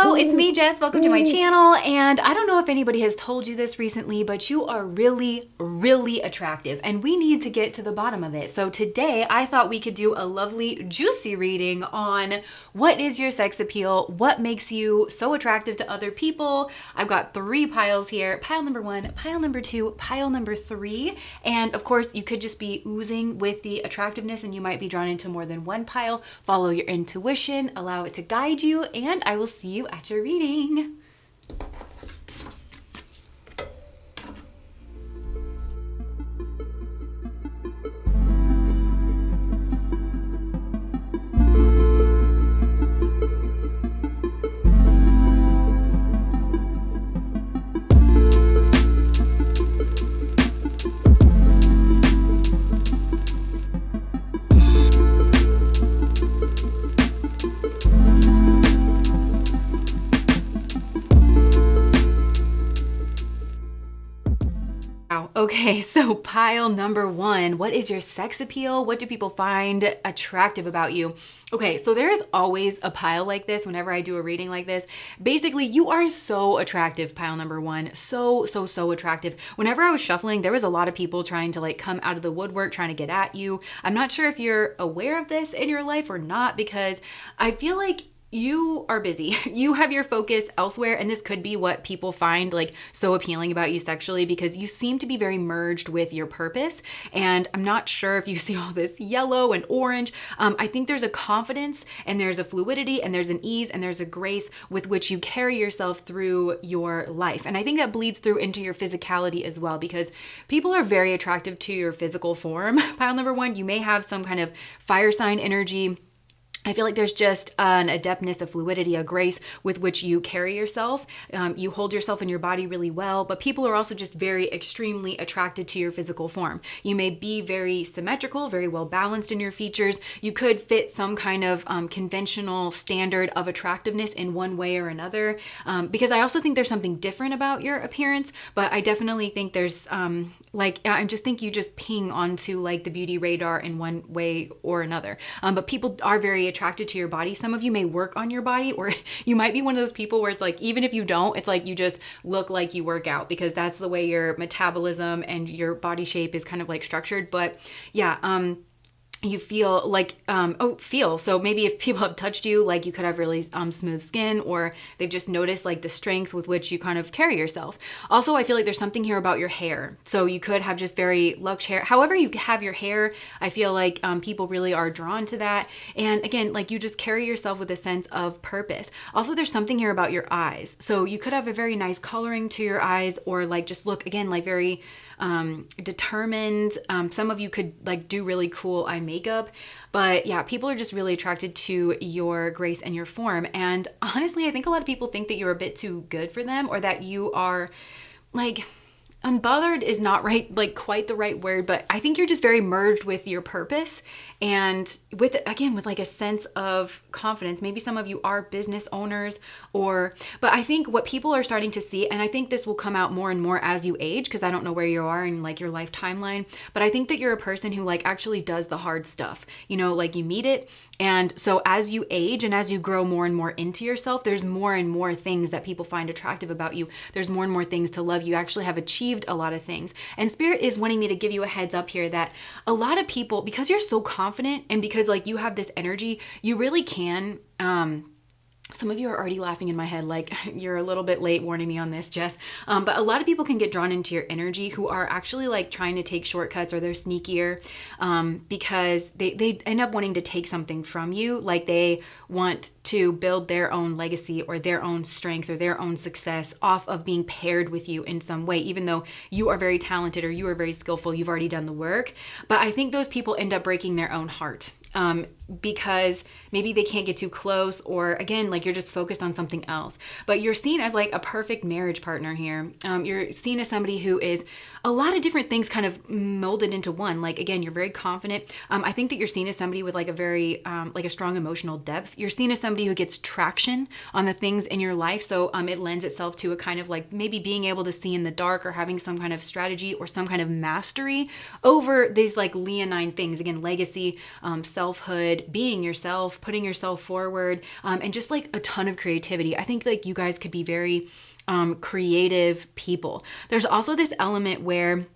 Hello, it's me, Jess. Welcome to my channel. And I don't know if anybody has told you this recently, but you are really, really attractive and we need to get to the bottom of it. So today I thought we could do a lovely, juicy reading on what is your sex appeal, what makes you so attractive to other people. I've got 3 piles here, pile number 1, pile number 2, pile number 3. And of course you could just be oozing with the attractiveness and you might be drawn into more than one pile. Follow your intuition, allow it to guide you, and I will see you at your reading. Okay, so pile number 1, what is your sex appeal? What do people find attractive about you? Okay, so there is always a pile like this whenever I do a reading like this. Basically, you are so attractive, pile number 1. So attractive. Whenever I was shuffling, there was a lot of people trying to like come out of the woodwork, trying to get at you. I'm not sure if you're aware of this in your life or not, because I feel like you are busy. You have your focus elsewhere, and this could be what people find like so appealing about you sexually, because you seem to be very merged with your purpose. And I'm not sure if you see all this yellow and orange. I think there's a confidence and there's a fluidity and there's an ease and there's a grace with which you carry yourself through your life. And I think that bleeds through into your physicality as well, because people are very attractive to your physical form. Pile number 1, you may have some kind of fire sign energy. I feel like there's just an adeptness, a fluidity, a grace with which you carry yourself. You hold yourself in your body really well, but people are also just very extremely attracted to your physical form. You may be very symmetrical, very well balanced in your features. You could fit some kind of conventional standard of attractiveness in one way or another, because I also think there's something different about your appearance, but I definitely think there's I just think you just ping onto like the beauty radar in one way or another. But people are very attracted to your body. Some of you may work on your body, or you might be one of those people where it's like, even if you don't, it's like you just look like you work out, because that's the way your metabolism and your body shape is kind of like structured. But yeah, you feel like, so maybe if people have touched you, like you could have really smooth skin, or they've just noticed like the strength with which you kind of carry yourself. Also, I feel like there's something here about your hair. So you could have just very luxe hair. However you have your hair, I feel like people really are drawn to that. And again, like you just carry yourself with a sense of purpose. Also, there's something here about your eyes. So you could have a very nice coloring to your eyes, or like just look again like very determined. Some of you could like do really cool eye makeup, but yeah, people are just really attracted to your grace and your form. And honestly, I think a lot of people think that you're a bit too good for them, or that you are like, unbothered is not right, like quite the right word, but I think you're just very merged with your purpose, and with like a sense of confidence. Maybe some of you are business owners, but I think what people are starting to see, and I think this will come out more and more as you age, because I don't know where you are in like your life timeline, but I think that you're a person who like actually does the hard stuff, like you meet it. And so as you age and as you grow more and more into yourself, there's more and more things that people find attractive about you. There's more and more things to love. You actually have achieved a lot of things. And Spirit is wanting me to give you a heads up here that a lot of people, because you're so confident and because like you have this energy, you really can, some of you are already laughing in my head, like you're a little bit late warning me on this, Jess. But a lot of people can get drawn into your energy who are actually like trying to take shortcuts, or they're sneakier, because they end up wanting to take something from you. Like they want to build their own legacy or their own strength or their own success off of being paired with you in some way, even though you are very talented or you are very skillful, you've already done the work. But I think those people end up breaking their own heart. Because maybe they can't get too close, or again, like you're just focused on something else. But you're seen as like a perfect marriage partner here. You're seen as somebody who is a lot of different things kind of molded into one. Like again, you're very confident. I think that you're seen as somebody with like a very like a strong emotional depth. You're seen as somebody who gets traction on the things in your life. So it lends itself to a kind of like maybe being able to see in the dark, or having some kind of strategy or some kind of mastery over these like leonine things. Again, legacy, selfhood, good being yourself, putting yourself forward, and just like a ton of creativity. I think like you guys could be very creative people. There's also this element where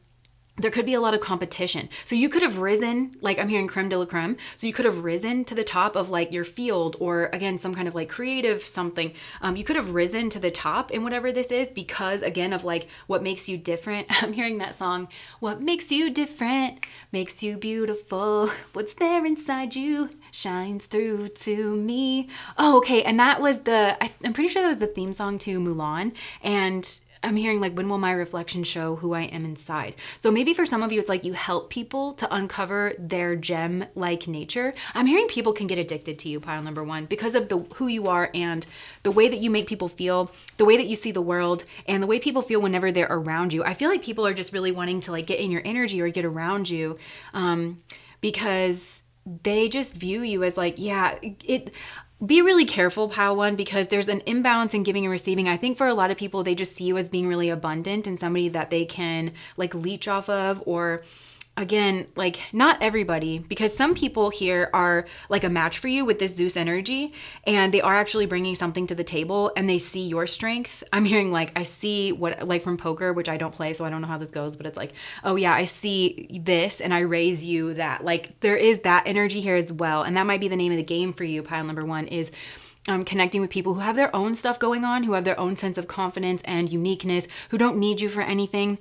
there could be a lot of competition. So you could have risen, like I'm hearing creme de la creme. So you could have risen to the top of like your field, or again, some kind of like creative something. You could have risen to the top in whatever this is because again of like what makes you different. I'm hearing that song, what makes you different, makes you beautiful. What's there inside you shines through to me. Oh, okay. And that was I'm pretty sure that was the theme song to Mulan. And I'm hearing like, when will my reflection show who I am inside? So maybe for some of you, it's like you help people to uncover their gem-like nature. I'm hearing people can get addicted to you, pile number one, because of who you are and the way that you make people feel, the way that you see the world, and the way people feel whenever they're around you. I feel like people are just really wanting to like get in your energy or get around you because they just view you as like, be really careful, pile one, because there's an imbalance in giving and receiving. I think for a lot of people, they just see you as being really abundant and somebody that they can like leech off of, or again, like not everybody, because some people here are like a match for you with this Zeus energy, and they are actually bringing something to the table and they see your strength. I'm hearing like, I see what, like from poker, which I don't play, so I don't know how this goes, but it's like, oh yeah, I see this and I raise you that. Like there is that energy here as well. And that might be the name of the game for you, pile number one, is connecting with people who have their own stuff going on, who have their own sense of confidence and uniqueness, who don't need you for anything.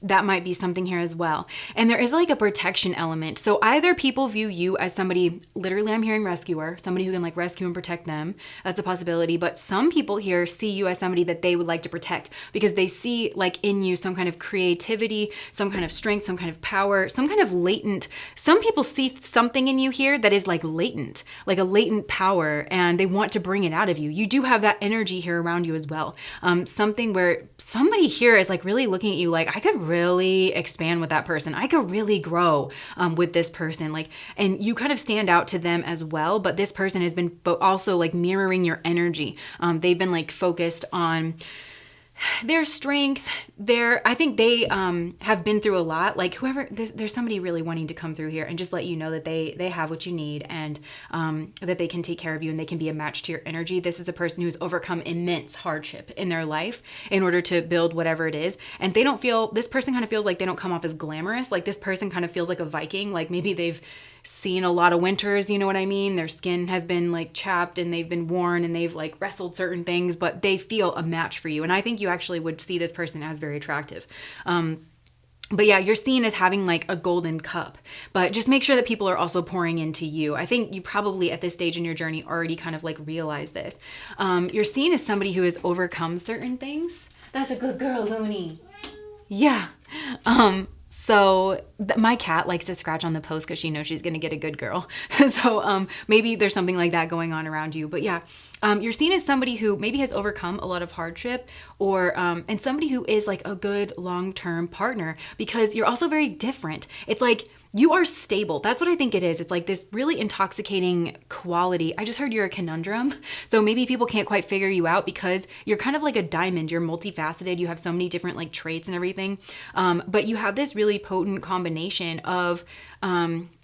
That might be something here as well. And there is like a protection element. So either people view you as somebody, literally I'm hearing rescuer, somebody who can like rescue and protect them. That's a possibility. But some people here see you as somebody that they would like to protect because they see like in you some kind of creativity, some kind of strength, some kind of power, some kind of latent. Some people see something in you here that is like latent, like a latent power, and they want to bring it out of you. You do have that energy here around you as well. Something where somebody here is like really looking at you like, I could really expand with that person. I could really grow with this person. Like, and you kind of stand out to them as well. But this person has been also like mirroring your energy. They've been like focused on their strength, I think they have been through a lot. Like whoever, there's somebody really wanting to come through here and just let you know that they have what you need, and that they can take care of you and they can be a match to your energy. This is a person who's overcome immense hardship in their life in order to build whatever it is. And this person kind of feels like they don't come off as glamorous. Like this person kind of feels like a Viking. Like maybe they've seen a lot of winters, you know what I mean? Their skin has been like chapped and they've been worn and they've like wrestled certain things, but they feel a match for you. And I think you actually would see this person as very attractive. But yeah, you're seen as having like a golden cup, but just make sure that people are also pouring into you. I think you probably at this stage in your journey already kind of like realize this. You're seen as somebody who has overcome certain things. That's a good girl, Looney. Yeah. So my cat likes to scratch on the post because she knows she's going to get a good girl. So maybe there's something like that going on around you. But yeah, you're seen as somebody who maybe has overcome a lot of hardship, or and somebody who is like a good long-term partner, because you're also very different. It's like you are stable. That's what I think it is. It's like this really intoxicating quality. I just heard you're a conundrum. So maybe people can't quite figure you out because you're kind of like a diamond. You're multifaceted. You have so many different like traits and everything. But you have this really potent combination of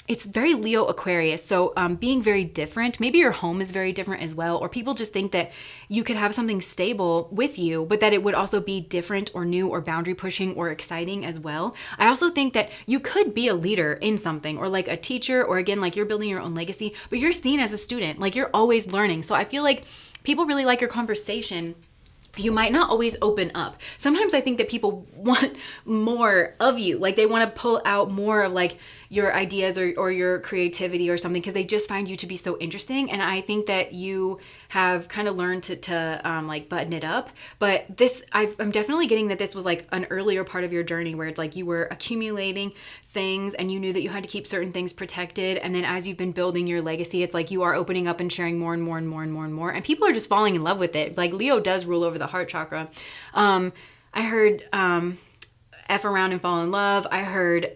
it's very Leo Aquarius. So being very different, maybe your home is very different as well, or people just think that you could have something stable with you, but that it would also be different or new or boundary pushing or exciting as well. I also think that you could be a leader in something, or like a teacher, or again, like you're building your own legacy, but you're seen as a student, like you're always learning. So I feel like people really like your conversation. You might not always open up. Sometimes I think that people want more of you. Like they want to pull out more of like your ideas or your creativity or something, because they just find you to be so interesting. And I think that you have kind of learned to like button it up. But I'm definitely getting that this was like an earlier part of your journey where it's like you were accumulating things and you knew that you had to keep certain things protected. And then as you've been building your legacy, it's like you are opening up and sharing more and more and more and more and more. And people are just falling in love with it. Like Leo does rule over the heart chakra. I heard F around and fall in love. I heard,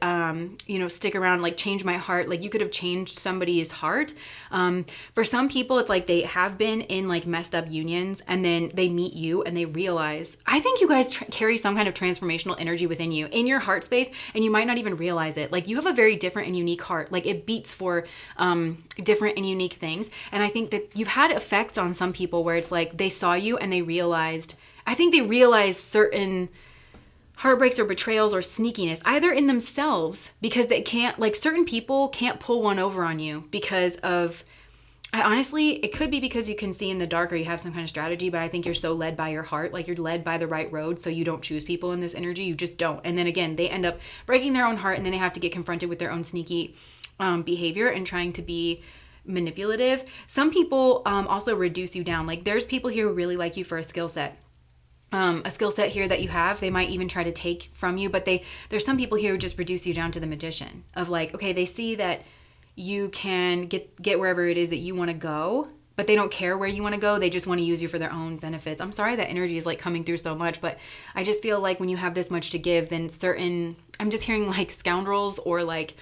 stick around, like change my heart. Like you could have changed somebody's heart. For some people, it's like they have been in like messed up unions and then they meet you and they realize, I think you guys carry some kind of transformational energy within you in your heart space, and you might not even realize it. Like you have a very different and unique heart. Like it beats for different and unique things. And I think that you've had effects on some people where it's like they saw you and they realized, I think they realized certain heartbreaks or betrayals or sneakiness either in themselves, because they can't, like certain people can't pull one over on you because of, honestly, it could be because you can see in the dark or you have some kind of strategy, but I think you're so led by your heart, like you're led by the right road, so you don't choose people in this energy. You just don't. And then again, they end up breaking their own heart, and then they have to get confronted with their own sneaky behavior and trying to be manipulative. Some people also reduce you down. Like there's people here who really like you for a skill set. Here that you have, they might even try to take from you, but there's some people here who just reduce you down to the magician of like, okay, they see that you can get wherever it is that you want to go, but they don't care where you want to go. They just want to use you for their own benefits. I'm sorry that energy is like coming through so much, but I just feel like when you have this much to give, then I'm just hearing like scoundrels or like,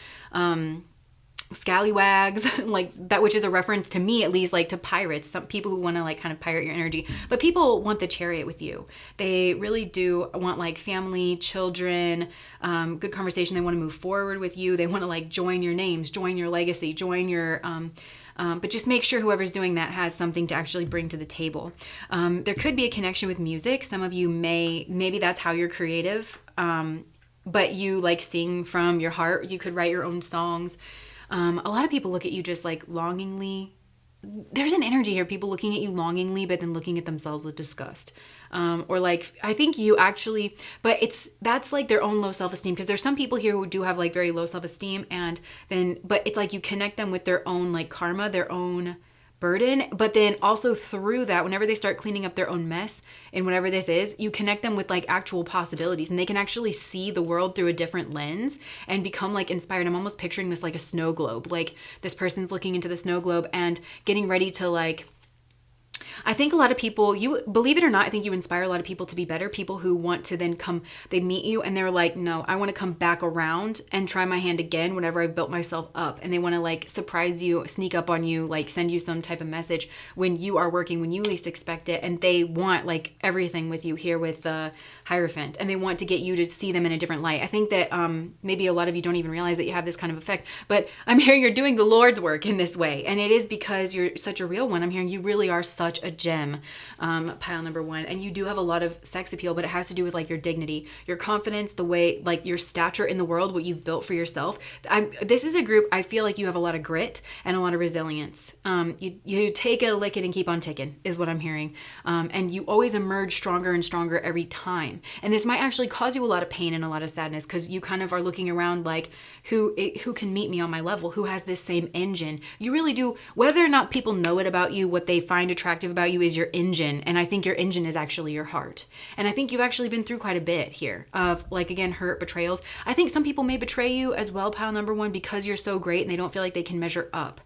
scallywags, like that, which is a reference to me, at least, like to pirates, some people who want to like kind of pirate your energy. But people want the chariot with you. They really do want like family, children, good conversation. They want to move forward with you. They want to like join your names, join your legacy, join your but just make sure whoever's doing that has something to actually bring to the table. There could be a connection with music. Some of you maybe that's how you're creative, but you like sing from your heart. You could write your own songs. A lot of people look at you just like longingly. There's an energy here, people looking at you longingly, but then looking at themselves with disgust. Or like, I think you actually, but that's like their own low self-esteem, because there's some people here who do have like very low self-esteem, but it's like you connect them with their own like karma, their own burden, but then also through that, whenever they start cleaning up their own mess and whatever this is, you connect them with like actual possibilities, and they can actually see the world through a different lens and become like inspired. I'm almost picturing this like a snow globe, like this person's looking into the snow globe and getting ready to like, I think a lot of people, you believe it or not, I think you inspire a lot of people to be better. People who want to then come, they meet you and they're like, no, I want to come back around and try my hand again whenever I built myself up. And they want to like surprise you, sneak up on you, like send you some type of message when you are working, when you least expect it. And they want like everything with you here with the Hierophant, and they want to get you to see them in a different light. I think that maybe a lot of you don't even realize that you have this kind of effect, but I'm hearing you're doing the Lord's work in this way. And it is because you're such a real one. I'm hearing you really are such a gem, pile number one. And you do have a lot of sex appeal, but it has to do with like your dignity, your confidence, the way, like your stature in the world, what you've built for yourself. This is a group, I feel like you have a lot of grit and a lot of resilience. You take a licking and keep on ticking is what I'm hearing. And you always emerge stronger and stronger every time. And this might actually cause you a lot of pain and a lot of sadness, because you kind of are looking around like, who can meet me on my level, who has this same engine. You really do. Whether or not people know it about you, what they find attractive about you is your engine. And I think your engine is actually your heart. And I think you've actually been through quite a bit here of like, again, hurt, betrayals. I think some people may betray you as well, pile number one, because you're so great and they don't feel like they can measure up.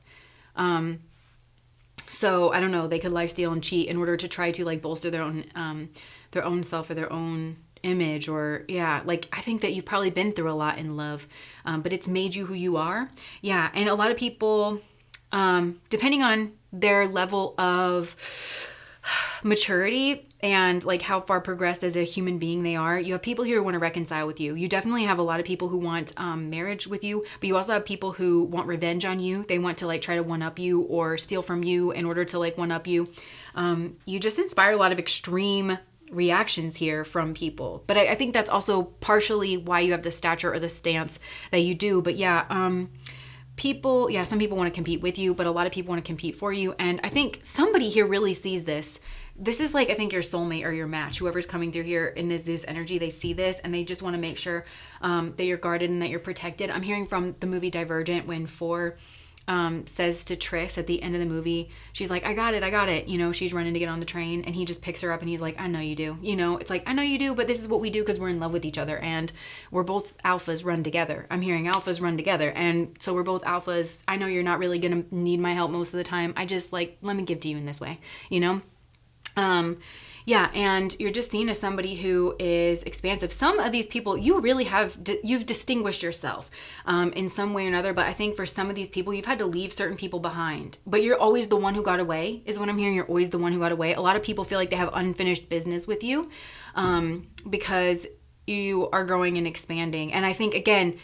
So I don't know, they could lie, steal, and cheat in order to try to like bolster their own self or their own image, or like I think that you've probably been through a lot in love, but it's made you who you are. And a lot of people, depending on their level of maturity and like how far progressed as a human being they are, you have people here who want to reconcile with you. You definitely have a lot of people who want marriage with you, but you also have people who want revenge on you. They want to like try to one up you or steal from you in order to like one up you. You just inspire a lot of extreme reactions here from people, but I think that's also partially why you have the stature or the stance that you do. But people, some people want to compete with you, but a lot of people want to compete for you. And I think somebody here really sees this. This is like, I think your soulmate or your match, whoever's coming through here in this Zeus energy, they see this and they just want to make sure that you're guarded and that you're protected. I'm hearing from the movie Divergent when Four says to Tris at the end of the movie, she's like, I got it. You know, she's running to get on the train and he just picks her up and he's like, I know you do. You know, it's like, I know you do, but this is what we do because we're in love with each other and we're both alphas run together. I'm hearing alphas run together. And so we're both alphas. I know you're not really going to need my help most of the time. I just like, let me give to you in this way, you know? Yeah, and you're just seen as somebody who is expansive. Some of these people, you really have, you've distinguished yourself in some way or another. But I think for some of these people, you've had to leave certain people behind. But you're always the one who got away, is what I'm hearing. You're always the one who got away. A lot of people feel like they have unfinished business with you because you are growing and expanding. And I think, again,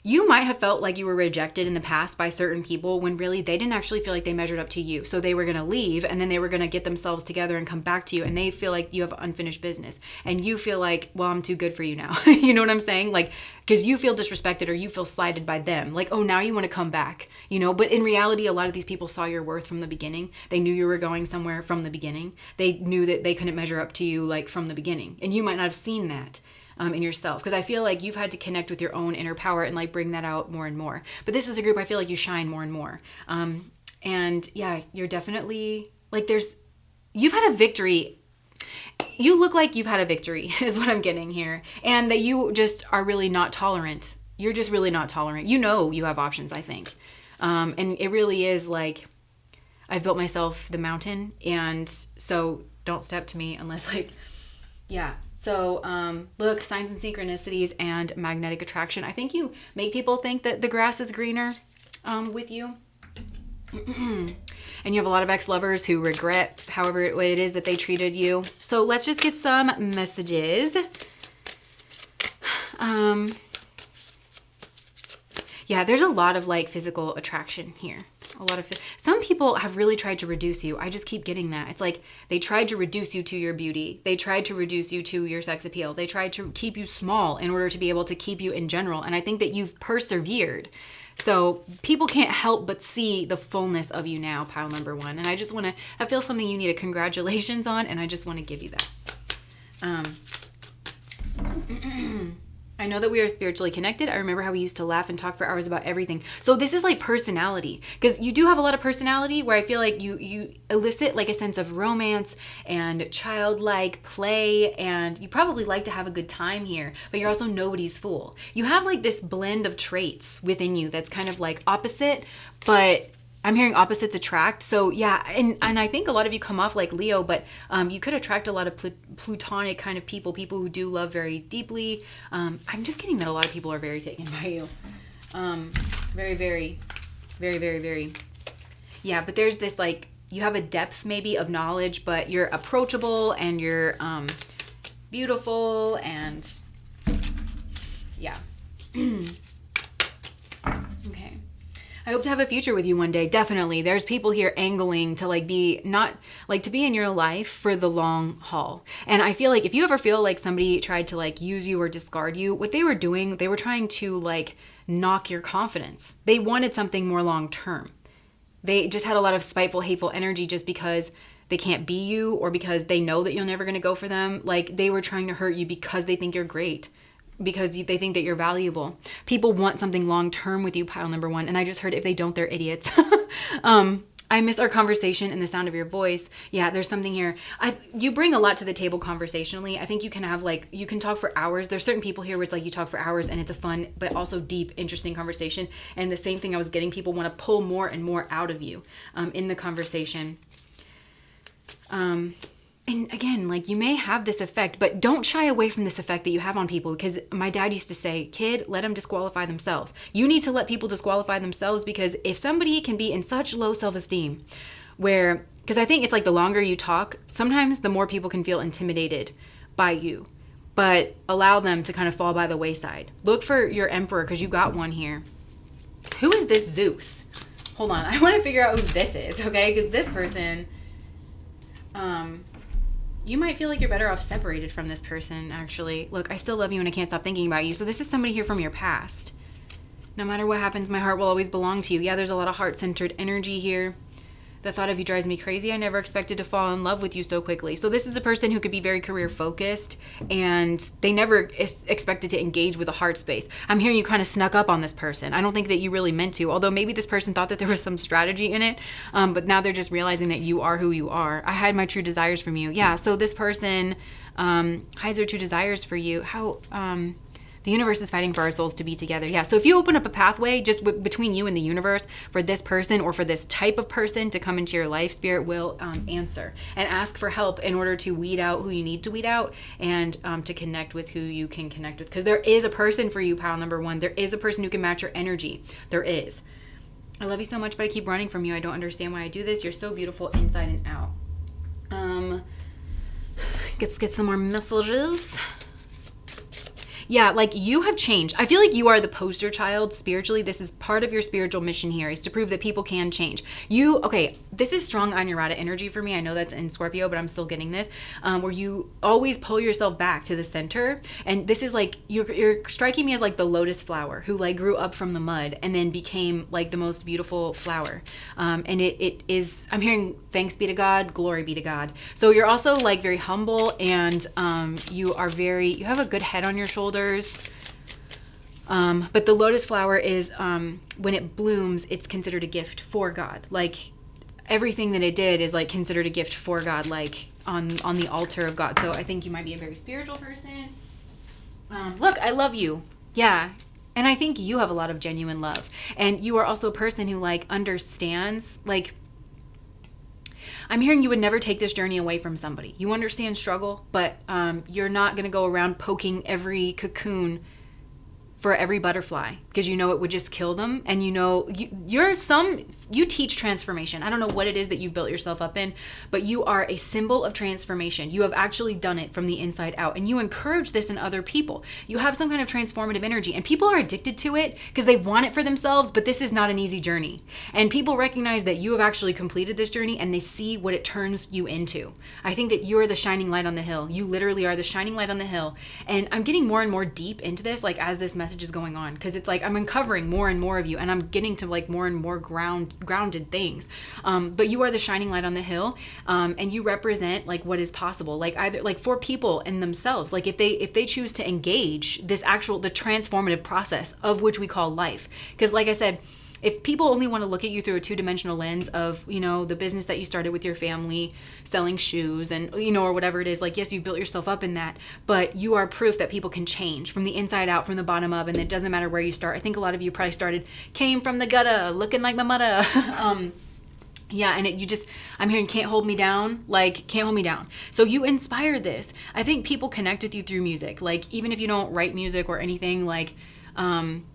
you might have felt like you were rejected in the past by certain people when really they didn't actually feel like they measured up to you. So they were going to leave, and then they were going to get themselves together and come back to you, and they feel like you have unfinished business. And you feel like, well, I'm too good for you now. You know what I'm saying? Like, because you feel disrespected or you feel slighted by them. Like, oh, now you want to come back, you know? But in reality, a lot of these people saw your worth from the beginning. They knew you were going somewhere from the beginning. They knew that they couldn't measure up to you like from the beginning. And you might not have seen that in yourself, because I feel like you've had to connect with your own inner power and like bring that out more and more. But this is a group I feel like you shine more and more. And yeah, you're definitely like you've had a victory. You look like you've had a victory is what I'm getting here. And that you just are really not tolerant. You're just really not tolerant. You know you have options, I think. And it really is like, I've built myself the mountain, and so don't step to me unless like, yeah. So look, signs and synchronicities and magnetic attraction. I think you make people think that the grass is greener with you. And you have a lot of ex-lovers who regret however it is that they treated you. So let's just get some messages. Yeah, there's a lot of like physical attraction here. Some people have really tried to reduce you. I just keep getting that. It's like they tried to reduce you to your beauty. They tried to reduce you to your sex appeal. They tried to keep you small in order to be able to keep you in general. And I think that you've persevered. So people can't help but see the fullness of you now, pile number one. And I feel something you need a congratulations on, and I just want to give you that. I know that we are spiritually connected. I remember how we used to laugh and talk for hours about everything. So this is like personality, because you do have a lot of personality where I feel like you elicit like a sense of romance and childlike play, and you probably like to have a good time here, but you're also nobody's fool. You have like this blend of traits within you that's kind of like opposite, but I'm hearing opposites attract. So yeah, and I think a lot of you come off like Leo, but you could attract a lot of plutonic kind of people who do love very deeply. I'm just getting that a lot of people are very taken by you. Very, very, very, very, very. Yeah, but there's this like, you have a depth maybe of knowledge, but you're approachable and you're beautiful and yeah. Okay. I hope to have a future with you one day. Definitely. There's people here angling to like be to be in your life for the long haul. And I feel like if you ever feel like somebody tried to like use you or discard you, what they were doing, they were trying to like knock your confidence. They wanted something more long term. They just had a lot of spiteful, hateful energy just because they can't be you or because they know that you're never going to go for them. Like they were trying to hurt you because they think you're great, because they think that you're valuable. People want something long-term with you, pile number one. And I just heard if they don't, they're idiots. I miss our conversation and the sound of your voice. Yeah, there's something here. You bring a lot to the table conversationally. I think you can have like, you can talk for hours. There's certain people here where it's like you talk for hours and it's a fun, but also deep, interesting conversation. And the same thing I was getting, people want to pull more and more out of you in the conversation. And again, like you may have this effect, but don't shy away from this effect that you have on people, because my dad used to say, kid, let them disqualify themselves. You need to let people disqualify themselves, because if somebody can be in such low self-esteem because I think it's like the longer you talk, sometimes the more people can feel intimidated by you, but allow them to kind of fall by the wayside. Look for your emperor, because you got one here. Who is this Zeus? Hold on. I want to figure out who this is, okay? Because this person, you might feel like you're better off separated from this person, actually. Look, I still love you and I can't stop thinking about you. So this is somebody here from your past. No matter what happens, my heart will always belong to you. Yeah, there's a lot of heart-centered energy here. The thought of you drives me crazy. I never expected to fall in love with you so quickly. So this is a person who could be very career-focused, and they never expected to engage with a heart space. I'm hearing you kind of snuck up on this person. I don't think that you really meant to, although maybe this person thought that there was some strategy in it, but now they're just realizing that you are who you are. I hide my true desires from you. Yeah, so this person hides their true desires for you. The universe is fighting for our souls to be together. Yeah. So if you open up a pathway just between you and the universe for this person or for this type of person to come into your life, Spirit will answer and ask for help in order to weed out who you need to weed out and to connect with who you can connect with. Because there is a person for you, pile number one. There is a person who can match your energy. There is. I love you so much, but I keep running from you. I don't understand why I do this. You're so beautiful inside and out. Let's get some more messages. Yeah, like you have changed. I feel like you are the poster child spiritually. This is part of your spiritual mission here, is to prove that people can change. Okay, this is strong Anurata energy for me. I know that's in Scorpio, but I'm still getting this, where you always pull yourself back to the center. And this is like, you're striking me as like the lotus flower who like grew up from the mud and then became like the most beautiful flower. And it is, I'm hearing thanks be to God, glory be to God. So you're also like very humble and you have a good head on your shoulders. But the lotus flower is, when it blooms, it's considered a gift for God. Like everything that it did is like considered a gift for God, like on the altar of God. So I think you might be a very spiritual person. Look, I love you. Yeah. And I think you have a lot of genuine love. And you are also a person who like understands, like, I'm hearing you would never take this journey away from somebody. You understand struggle, but you're not going to go around poking every cocoon for every butterfly because you know it would just kill them. And you know, you teach transformation. I don't know what it is that you've built yourself up in, but you are a symbol of transformation. You have actually done it from the inside out, and you encourage this in other people. You have some kind of transformative energy, and people are addicted to it because they want it for themselves, but this is not an easy journey. And people recognize that you have actually completed this journey, and they see what it turns you into. I think that you're the shining light on the hill. You literally are the shining light on the hill. And I'm getting more and more deep into this, like as this message is going on, because it's like I'm uncovering more and more of you, and I'm getting to like more and more grounded things. But you are the shining light on the hill, and you represent like what is possible, like either like for people in themselves, like if they choose to engage the transformative process of which we call life. Because like I said, if people only want to look at you through a two-dimensional lens of, you know, the business that you started with your family, selling shoes and, you know, or whatever it is, like, yes, you've built yourself up in that, but you are proof that people can change from the inside out, from the bottom up, and it doesn't matter where you start. I think a lot of you probably came from the gutter, looking like my mother. Yeah, and I'm hearing can't hold me down, like can't hold me down. So you inspire this. I think people connect with you through music. Like, even if you don't write music or anything, like, I'm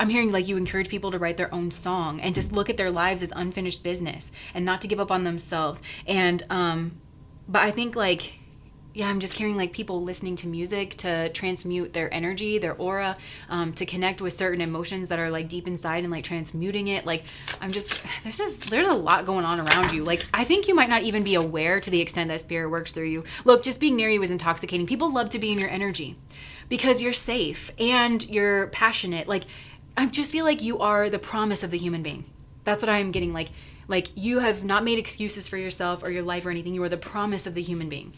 hearing like you encourage people to write their own song and just look at their lives as unfinished business and not to give up on themselves. And, but I think like, yeah, I'm just hearing like people listening to music to transmute their energy, their aura, to connect with certain emotions that are like deep inside and like transmuting it. Like there's a lot going on around you. Like I think you might not even be aware to the extent that spirit works through you. Look, just being near you is intoxicating. People love to be in your energy because you're safe and you're passionate. Like I just feel like you are the promise of the human being. That's what I am getting. Like you have not made excuses for yourself or your life or anything. You are the promise of the human being.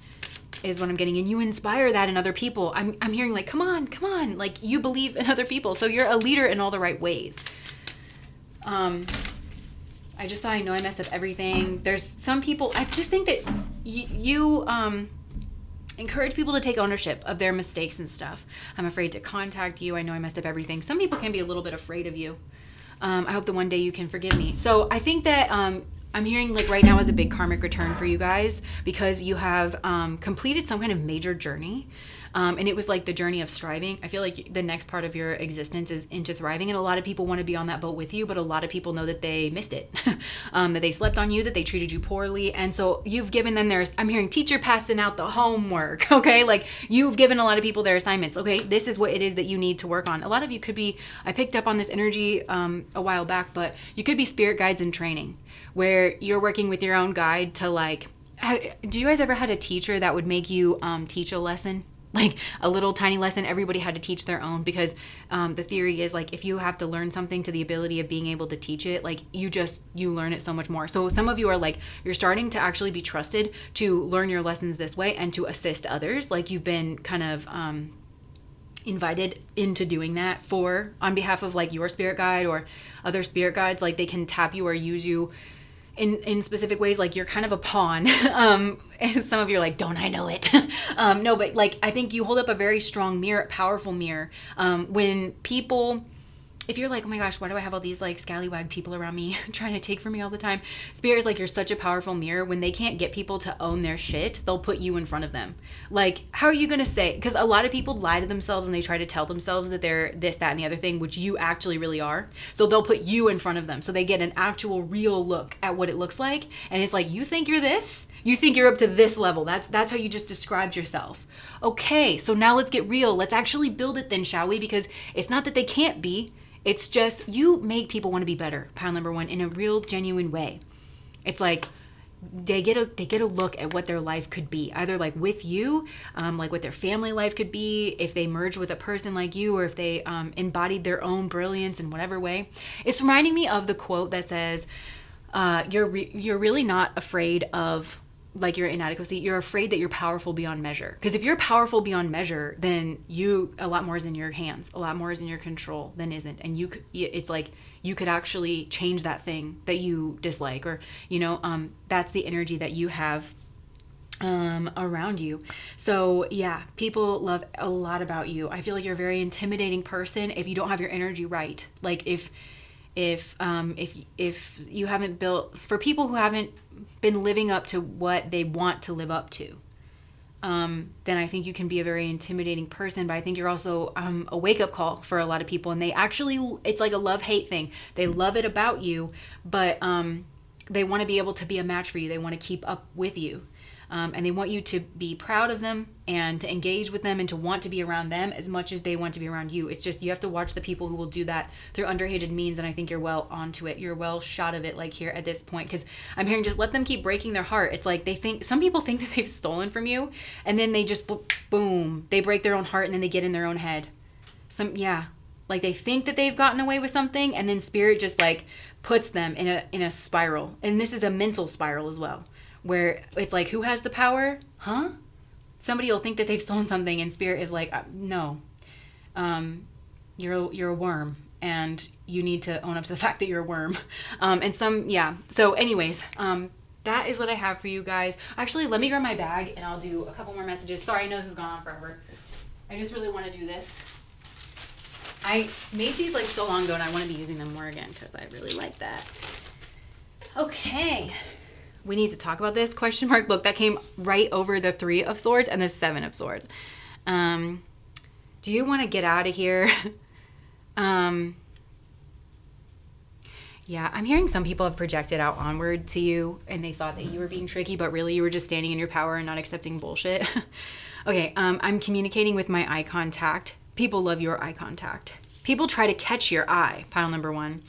Is what I'm getting, and you inspire that in other people. I'm hearing like, come on, like you believe in other people, so you're a leader in all the right ways. I just thought I know I messed up everything. There's some people, I just think that you encourage people to take ownership of their mistakes and stuff. I'm afraid to contact you. I know I messed up everything. Some people can be a little bit afraid of you. I hope that one day you can forgive me. So I think that I'm hearing like right now is a big karmic return for you guys because you have completed some kind of major journey. And it was like the journey of striving. I feel like the next part of your existence is into thriving. And a lot of people want to be on that boat with you, but a lot of people know that they missed it, that they slept on you, that they treated you poorly. And so you've given them I'm hearing teacher passing out the homework. Okay. Like you've given a lot of people their assignments. Okay. This is what it is that you need to work on. A lot of you could be, I picked up on this energy a while back, but you could be spirit guides in training where you're working with your own guide to like, do you guys ever had a teacher that would make you teach a lesson? Like a little tiny lesson, everybody had to teach their own because the theory is like if you have to learn something to the ability of being able to teach it, like you learn it so much more. So some of you are like, you're starting to actually be trusted to learn your lessons this way and to assist others. Like you've been kind of invited into doing that on behalf of like your spirit guide or other spirit guides. Like they can tap you or use you in specific ways, like you're kind of a pawn. And some of you are like, don't I know it? No, but like, I think you hold up a very strong mirror, powerful mirror. When people, if you're like, oh my gosh, why do I have all these like scallywag people around me trying to take from me all the time? Spirit is like, you're such a powerful mirror. When they can't get people to own their shit, they'll put you in front of them. Like, how are you going to say? Because a lot of people lie to themselves and they try to tell themselves that they're this, that, and the other thing, which you actually really are. So they'll put you in front of them. So they get an actual real look at what it looks like. And it's like, you think you're this? You think you're up to this level. That's how you just described yourself. Okay, so now let's get real. Let's actually build it then, shall we? Because it's not that they can't be. It's just you make people want to be better, pile number one, in a real, genuine way. It's like they get a look at what their life could be, either like with you, like what their family life could be, if they merge with a person like you, or if they embodied their own brilliance in whatever way. It's reminding me of the quote that says, "You're really not afraid of." Like your inadequacy, you're afraid that you're powerful beyond measure. Because if you're powerful beyond measure, then a lot more is in your hands, a lot more is in your control than isn't. And it's like you could actually change that thing that you dislike, or that's the energy that you have around you. So yeah, people love a lot about you. I feel like you're a very intimidating person if you don't have your energy right. Like if you haven't built, for people who haven't been living up to what they want to live up to, then I think you can be a very intimidating person. But I think you're also a wake-up call for a lot of people, and they actually, it's like a love-hate thing. They love it about you, but they want to be able to be a match for you. They want to keep up with you. And they want you to be proud of them and to engage with them and to want to be around them as much as they want to be around you. It's just, you have to watch the people who will do that through underhanded means. And I think you're well onto it. You're well shot of it, like here at this point, because I'm hearing just let them keep breaking their heart. It's like some people think that they've stolen from you, and then they just boom, they break their own heart, and then they get in their own head. Like they think that they've gotten away with something, and then spirit just like puts them in a spiral. And this is a mental spiral as well, where it's like, who has the power? Huh? Somebody will think that they've stolen something, and spirit is like, no, you're a worm, and you need to own up to the fact that you're a worm. So anyways, that is what I have for you guys. Actually, let me grab my bag and I'll do a couple more messages. Sorry, I know this has gone on forever. I just really want to do this. I made these like so long ago, and I want to be using them more again because I really like that. Okay. We need to talk about this, question mark. Look, that came right over the 3 of Swords and the 7 of Swords. Do you want to get out of here? Yeah, I'm hearing some people have projected out onward to you, and they thought that you were being tricky, but really you were just standing in your power and not accepting bullshit. Okay, I'm communicating with my eye contact. People love your eye contact. People try to catch your eye, pile number 1.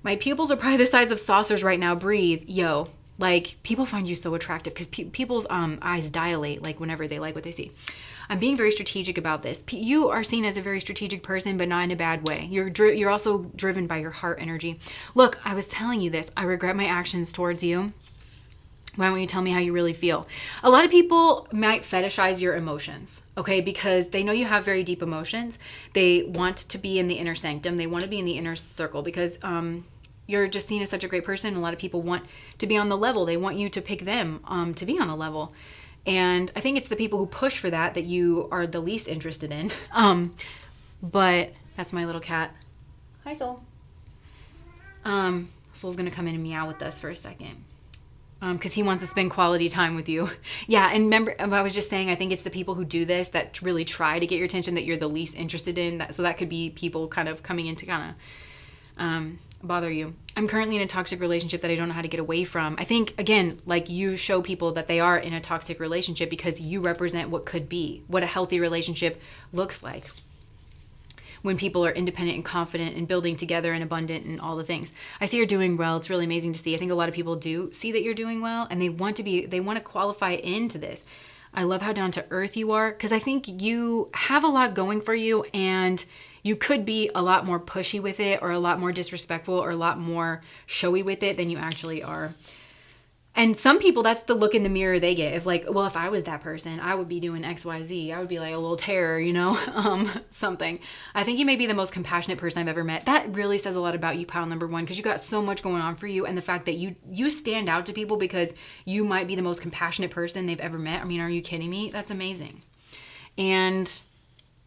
My pupils are probably the size of saucers right now. Breathe. Yo. Like, people find you so attractive because people's eyes dilate, like, whenever they like what they see. I'm being very strategic about this. You are seen as a very strategic person, but not in a bad way. You're also driven by your heart energy. Look, I was telling you this. I regret my actions towards you. Why don't you tell me how you really feel? A lot of people might fetishize your emotions, okay? Because they know you have very deep emotions. They want to be in the inner sanctum. They want to be in the inner circle because you're just seen as such a great person. A lot of people want to be on the level. They want you to pick them to be on the level. And I think it's the people who push for that you are the least interested in. But that's my little cat. Hi, Soul. Soul's going to come in and meow with us for a second. Because he wants to spend quality time with you. Yeah, and remember, I was just saying, I think it's the people who do this that really try to get your attention that you're the least interested in. So that could be people kind of coming in to kind of bother you. I'm currently in a toxic relationship that I don't know how to get away from. I think, again, like you show people that they are in a toxic relationship because you represent what could be, what a healthy relationship looks like. When people are independent and confident and building together and abundant and all the things. I see you're doing well. It's really amazing to see. I think a lot of people do see that you're doing well, and they want to qualify into this. I love how down to earth you are, because I think you have a lot going for you, and you could be a lot more pushy with it, or a lot more disrespectful, or a lot more showy with it than you actually are. And some people, that's the look in the mirror they get. If like, well, if I was that person, I would be doing X, Y, Z. I would be like a little terror, you know, something. I think you may be the most compassionate person I've ever met. That really says a lot about you, pile number one, because you got so much going on for you. And the fact that you stand out to people because you might be the most compassionate person they've ever met. I mean, are you kidding me? That's amazing. And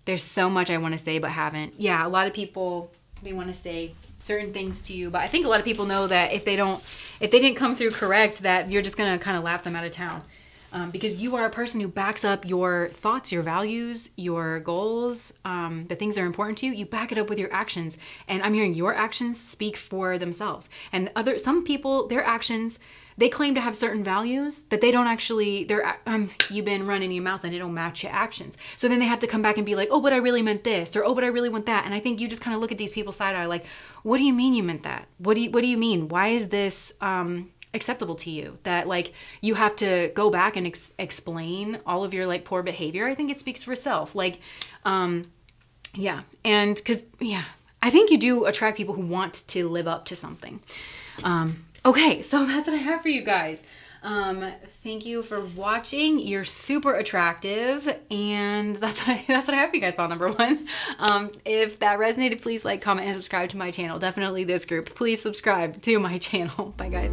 there's so much I want to say, but haven't. Yeah, a lot of people, they want to say certain things to you, but I think a lot of people know that if they didn't come through correct, that you're just gonna kind of laugh them out of town, because you are a person who backs up your thoughts, your values, your goals, the things that are important to you. You back it up with your actions, and I'm hearing your actions speak for themselves. And some people, their actions, they claim to have certain values that they don't actually, you've been running your mouth and it don't match your actions. So then they have to come back and be like, oh, but I really meant this, or oh, but I really want that. And I think you just kind of look at these people side eye like, what do you mean you meant that? What do you mean? Why is this acceptable to you? That like you have to go back and explain all of your like poor behavior. I think it speaks for itself. Like, yeah. And because, yeah, I think you do attract people who want to live up to something. Okay, so that's what I have for you guys. Thank you for watching. You're super attractive, and that's what I have for you guys, pile number one. If that resonated, please like, comment, and subscribe to my channel. Definitely this group. Please subscribe to my channel. Bye, guys.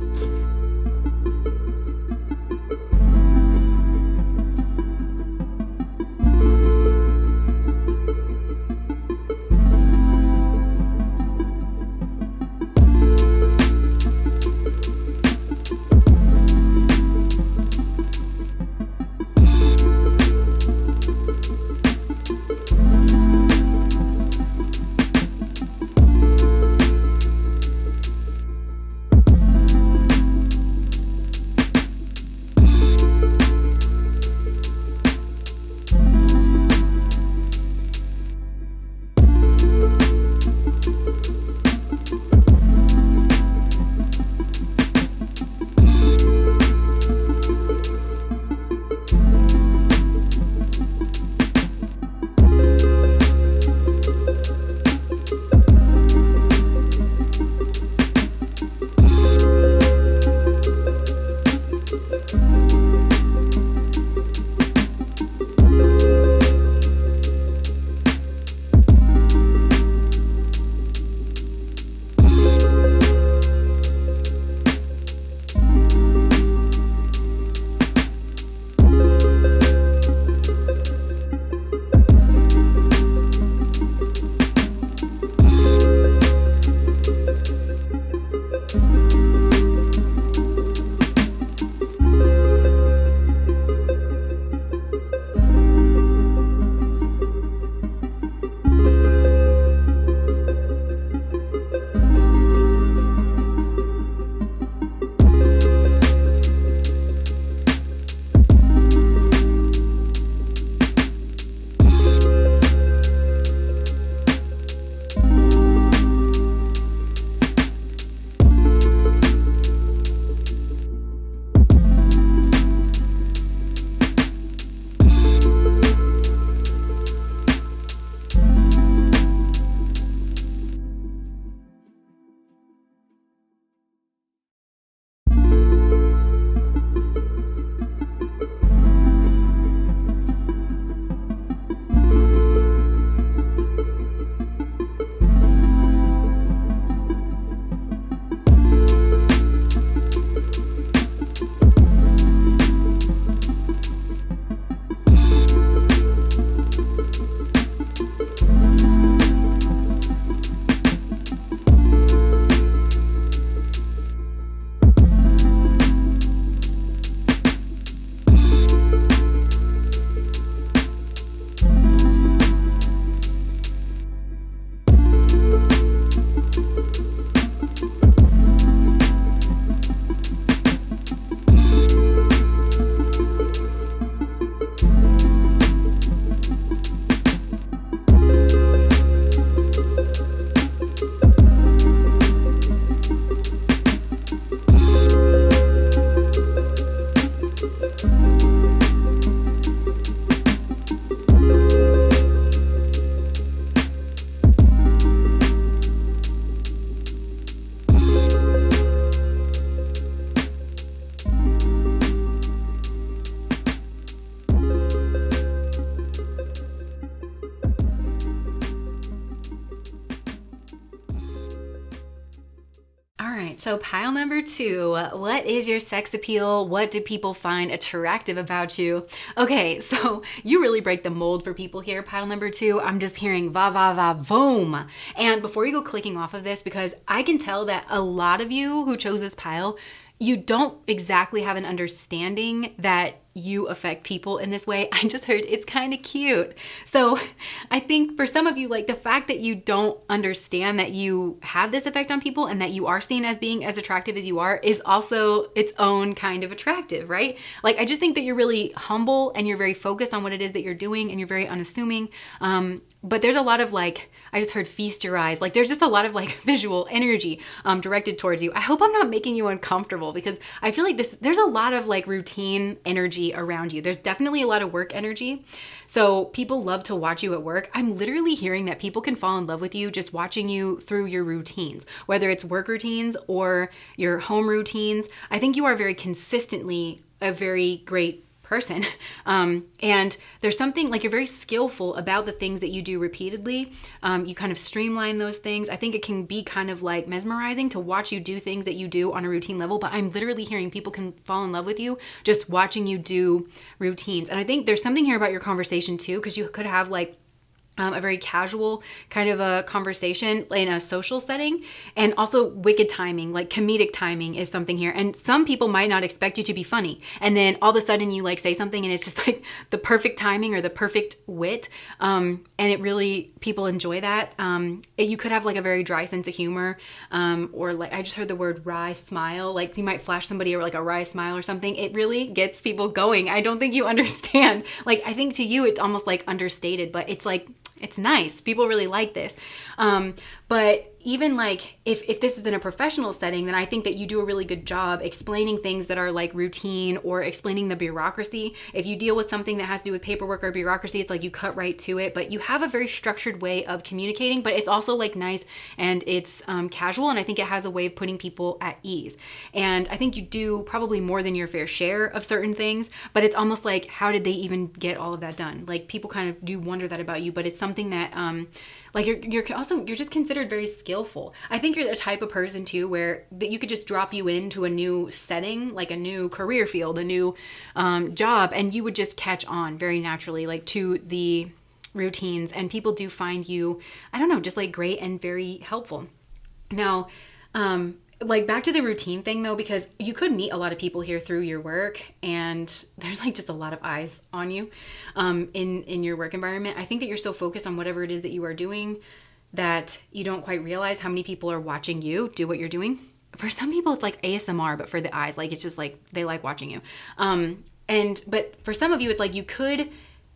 So pile number 2, what is your sex appeal? What do people find attractive about you? Okay, so you really break the mold for people here. Pile number 2, I'm just hearing va va va boom. And before you go clicking off of this, because I can tell that a lot of you who chose this pile, you don't exactly have an understanding that you affect people in this way. I just heard it's kind of cute. So I think for some of you, like the fact that you don't understand that you have this effect on people and that you are seen as being as attractive as you are is also its own kind of attractive, right? Like I just think that you're really humble and you're very focused on what it is that you're doing and you're very unassuming. But there's a lot of like, I just heard feast your eyes. Like there's just a lot of like visual energy directed towards you. I hope I'm not making you uncomfortable because I feel like there's a lot of like routine energy around you. There's definitely a lot of work energy. So people love to watch you at work. I'm literally hearing that people can fall in love with you just watching you through your routines, whether it's work routines or your home routines. I think you are very consistently a very great person. And there's something like you're very skillful about the things that you do repeatedly. You kind of streamline those things. I think it can be kind of like mesmerizing to watch you do things that you do on a routine level, but I'm literally hearing people can fall in love with you just watching you do routines. And I think there's something here about your conversation too, because you could have like a very casual kind of a conversation in a social setting, and also wicked timing, like comedic timing is something here. And some people might not expect you to be funny, and then all of a sudden you like say something and it's just like the perfect timing or the perfect wit, and it really, people enjoy that. You could have like a very dry sense of humor, or like I just heard the word wry smile, like you might flash somebody or like a wry smile or something. It really gets people going. I don't think you understand. Like I think to you it's almost like understated, but it's like it's nice. People really like this. But even like if this is in a professional setting, then I think that you do a really good job explaining things that are like routine or explaining the bureaucracy. If you deal with something that has to do with paperwork or bureaucracy, it's like you cut right to it, but you have a very structured way of communicating, but it's also like nice and it's casual. And I think it has a way of putting people at ease. And I think you do probably more than your fair share of certain things, but it's almost like, how did they even get all of that done? Like people kind of do wonder that about you, but it's something that, like you're just considered very skillful. I think you're the type of person too where that you could just drop you into a new setting, like a new career field, a new job, and you would just catch on very naturally, like to the routines. And people do find you, I don't know, just like great and very helpful. Now, like back to the routine thing though, because you could meet a lot of people here through your work and there's like just a lot of eyes on you in your work environment. I think that you're so focused on whatever it is that you are doing that you don't quite realize how many people are watching you do what you're doing. For some people it's like ASMR, but for the eyes, like it's just like they like watching you. But for some of you it's like you could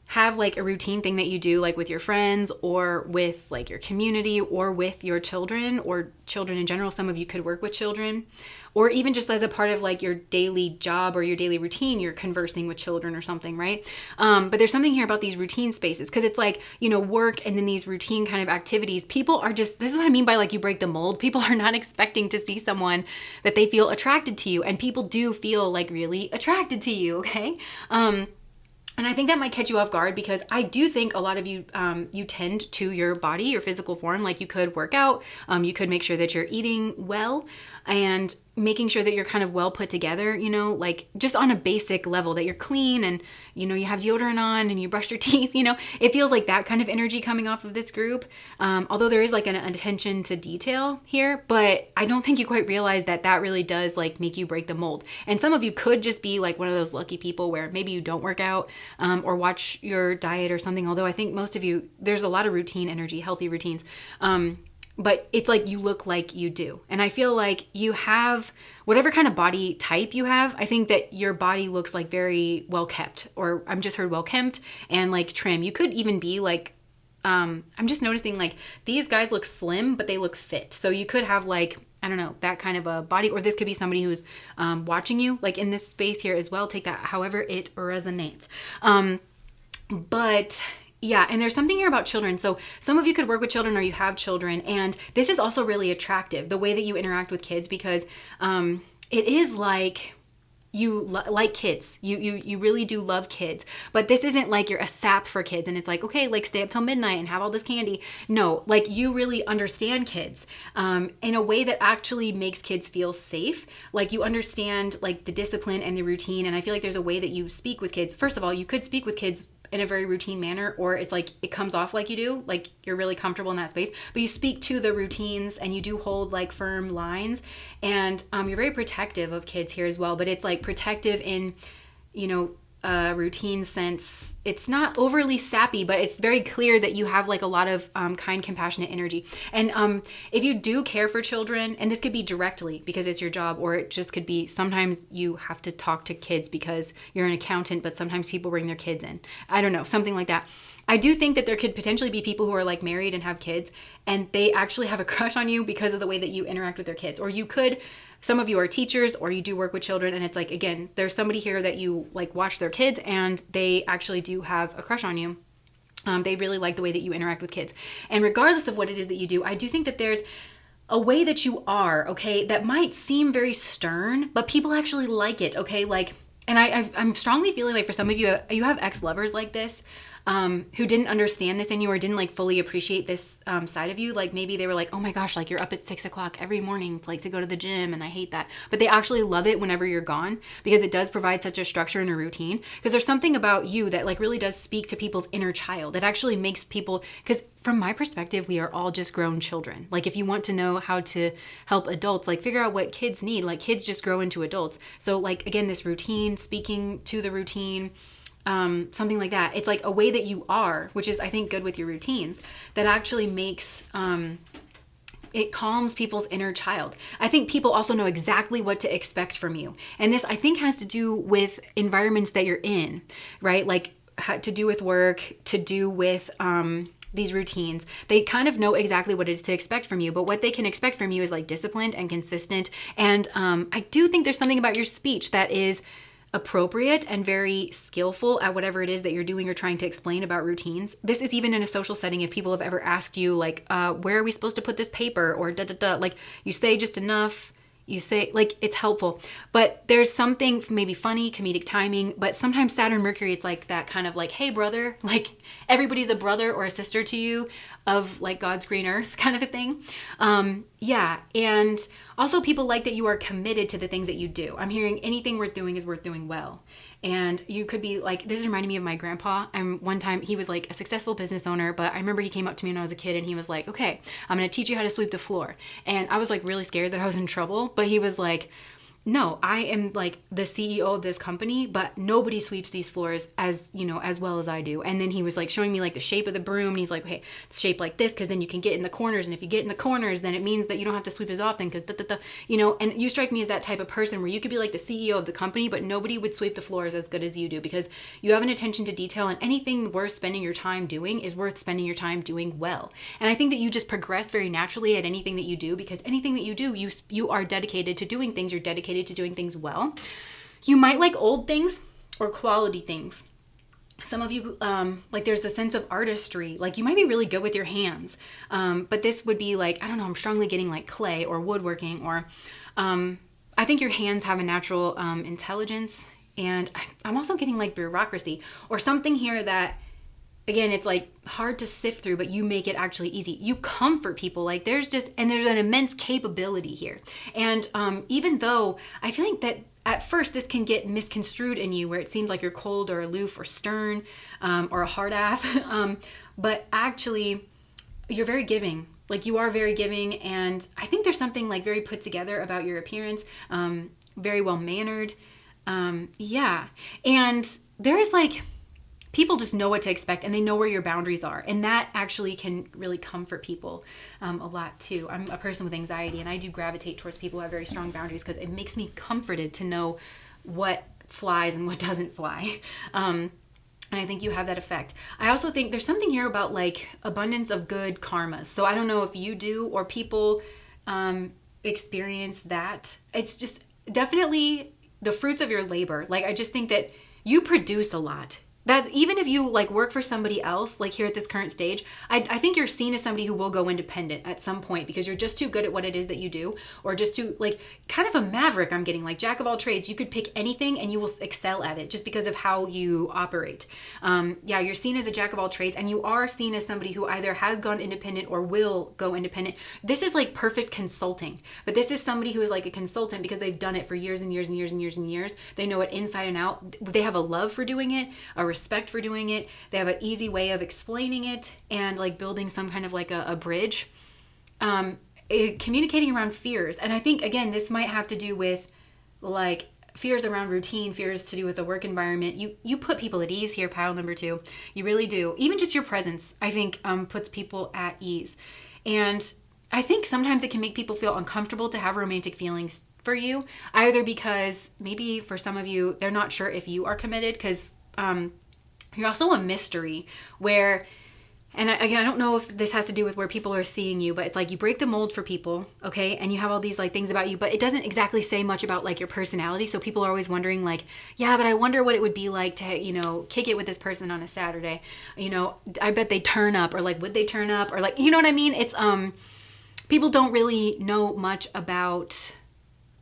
have like a routine thing that you do like with your friends or with like your community or with your children or children in general. Some of you could work with children, or even just as a part of like your daily job or your daily routine, you're conversing with children or something, right? But there's something here about these routine spaces, because it's like, you know, work and then these routine kind of activities. People are just, this is what I mean by like you break the mold. People are not expecting to see someone that they feel attracted to you, and people do feel like really attracted to you, okay? And I think that might catch you off guard, because I do think a lot of you, you tend to your body, your physical form. Like you could work out, you could make sure that you're eating well and making sure that you're kind of well put together, you know, like just on a basic level, that you're clean and, you know, you have deodorant on and you brush your teeth, you know, it feels like that kind of energy coming off of this group. Although there is like an attention to detail here, but I don't think you quite realize that that really does like make you break the mold. And some of you could just be like one of those lucky people where maybe you don't work out or watch your diet or something. Although I think most of you, there's a lot of routine energy, healthy routines. But it's like you look like you do. And I feel like you have whatever kind of body type you have. I think that your body looks like very well kept, or I'm just heard well kempt and like trim. You could even be like, I'm just noticing like these guys look slim, but they look fit. So you could have like, I don't know, that kind of a body, or this could be somebody who's watching you like in this space here as well. Take that however it resonates. But yeah, and there's something here about children. So some of you could work with children or you have children, and this is also really attractive, the way that you interact with kids, because it is like, like kids. You really do love kids. But this isn't like you're a sap for kids and it's like, okay, like stay up till midnight and have all this candy. No, like you really understand kids in a way that actually makes kids feel safe. Like you understand like the discipline and the routine. And I feel like there's a way that you speak with kids. First of all, you could speak with kids in a very routine manner, or it's like it comes off like you do, like you're really comfortable in that space, but you speak to the routines and you do hold like firm lines, and you're very protective of kids here as well, but it's like protective in, you know, routine sense. It's not overly sappy, but it's very clear that you have like a lot of kind, compassionate energy. And if you do care for children, and this could be directly because it's your job, or it just could be sometimes you have to talk to kids because you're an accountant, but sometimes people bring their kids in. I don't know, something like that. I do think that there could potentially be people who are like married and have kids and they actually have a crush on you because of the way that you interact with their kids. Or you could, some of you are teachers or you do work with children, and it's like, again, there's somebody here that you like watch their kids and they actually do have a crush on you. They really like the way that you interact with kids. And regardless of what it is that you do, I do think that there's a way that you are, okay, that might seem very stern, but people actually like it, okay? Like, and I'm strongly feeling like for some of you, you have ex-lovers like this, who didn't understand this in you or didn't like fully appreciate this side of you. Like maybe they were like, oh my gosh, like you're up at 6 o'clock every morning like to go to the gym and I hate that. But they actually love it whenever you're gone because it does provide such a structure and a routine. Because there's something about you that like really does speak to people's inner child. It actually makes people, because from my perspective, we are all just grown children. Like if you want to know how to help adults, like figure out what kids need, like kids just grow into adults. So like, again, this routine, speaking to the routine, something like that. It's like a way that you are, which is I think good with your routines, that actually makes, it calms people's inner child. I think people also know exactly what to expect from you. And this I think has to do with environments that you're in, right? Like to do with work, to do with, these routines. They kind of know exactly what it is to expect from you, but what they can expect from you is like disciplined and consistent. And I do think there's something about your speech that is appropriate and very skillful at whatever it is that you're doing or trying to explain about routines. This is even in a social setting. If people have ever asked you like, where are we supposed to put this paper or like you say just enough, you say like it's helpful, but there's something maybe funny, comedic timing, but sometimes Saturn, Mercury, it's like that kind of like, hey brother, like everybody's a brother or a sister to you of like God's green earth kind of a thing. Yeah. And also people like that you are committed to the things that you do. I'm hearing anything worth doing is worth doing well. And you could be like, this is reminding me of my grandpa. One time he was like a successful business owner, but I remember he came up to me when I was a kid and he was like, okay, I'm going to teach you how to sweep the floor. And I was like really scared that I was in trouble, but he was like, no, I am like the CEO of this company, but nobody sweeps these floors as, you know, as well as I do. And then he was like showing me like the shape of the broom and he's like, okay, it's shaped like this because then you can get in the corners. And if you get in the corners, then it means that you don't have to sweep as often because, you know, and you strike me as that type of person where you could be like the CEO of the company, but nobody would sweep the floors as good as you do because you have an attention to detail, and anything worth spending your time doing is worth spending your time doing well. And I think that you just progress very naturally at anything that you do because anything that you do, you are dedicated to doing things. You're dedicated to doing things well. You might like old things or quality things. Some of you, like there's a sense of artistry, like you might be really good with your hands. But this would be like, I don't know, I'm strongly getting like clay or woodworking, or I think your hands have a natural intelligence. And I'm also getting like bureaucracy or something here that, again, it's like hard to sift through, but you make it actually easy. You comfort people. Like there's an immense capability here. And even though I feel like that at first this can get misconstrued in you where it seems like you're cold or aloof or stern or a hard ass, but actually you're very giving. Like you are very giving. And I think there's something like very put together about your appearance, very well mannered. Yeah. And there's like, people just know what to expect and they know where your boundaries are. And that actually can really comfort people a lot too. I'm a person with anxiety and I do gravitate towards people who have very strong boundaries because it makes me comforted to know what flies and what doesn't fly. And I think you have that effect. I also think there's something here about like abundance of good karmas. So I don't know if you do or people experience that. It's just definitely the fruits of your labor. Like I just think that you produce a lot. That's even if you like work for somebody else, like here at this current stage, I think you're seen as somebody who will go independent at some point because you're just too good at what it is that you do, or just too like kind of a maverick. I'm getting like jack of all trades. You could pick anything and you will excel at it just because of how you operate. Yeah, you're seen as a jack of all trades, and you are seen as somebody who either has gone independent or will go independent. This is like perfect consulting, but this is somebody who is like a consultant because they've done it for years and years and years and years and years. They know it inside and out. They have a love for doing it, a respect for doing it. They have an easy way of explaining it and like building some kind of like a bridge. Communicating around fears. And I think, again, this might have to do with like fears around routine, fears to do with the work environment. You put people at ease here, pile number 2. You really do. Even just your presence, I think, puts people at ease. And I think sometimes it can make people feel uncomfortable to have romantic feelings for you, either because maybe for some of you, they're not sure if you are committed because you're also a mystery where, and again, I don't know if this has to do with where people are seeing you, but it's like you break the mold for people, okay? And you have all these like things about you, but it doesn't exactly say much about like your personality. So people are always wondering like, yeah, but I wonder what it would be like to, you know, kick it with this person on a Saturday. You know, I bet they turn up, or like, would they turn up, or like, you know what I mean? It's, people don't really know much about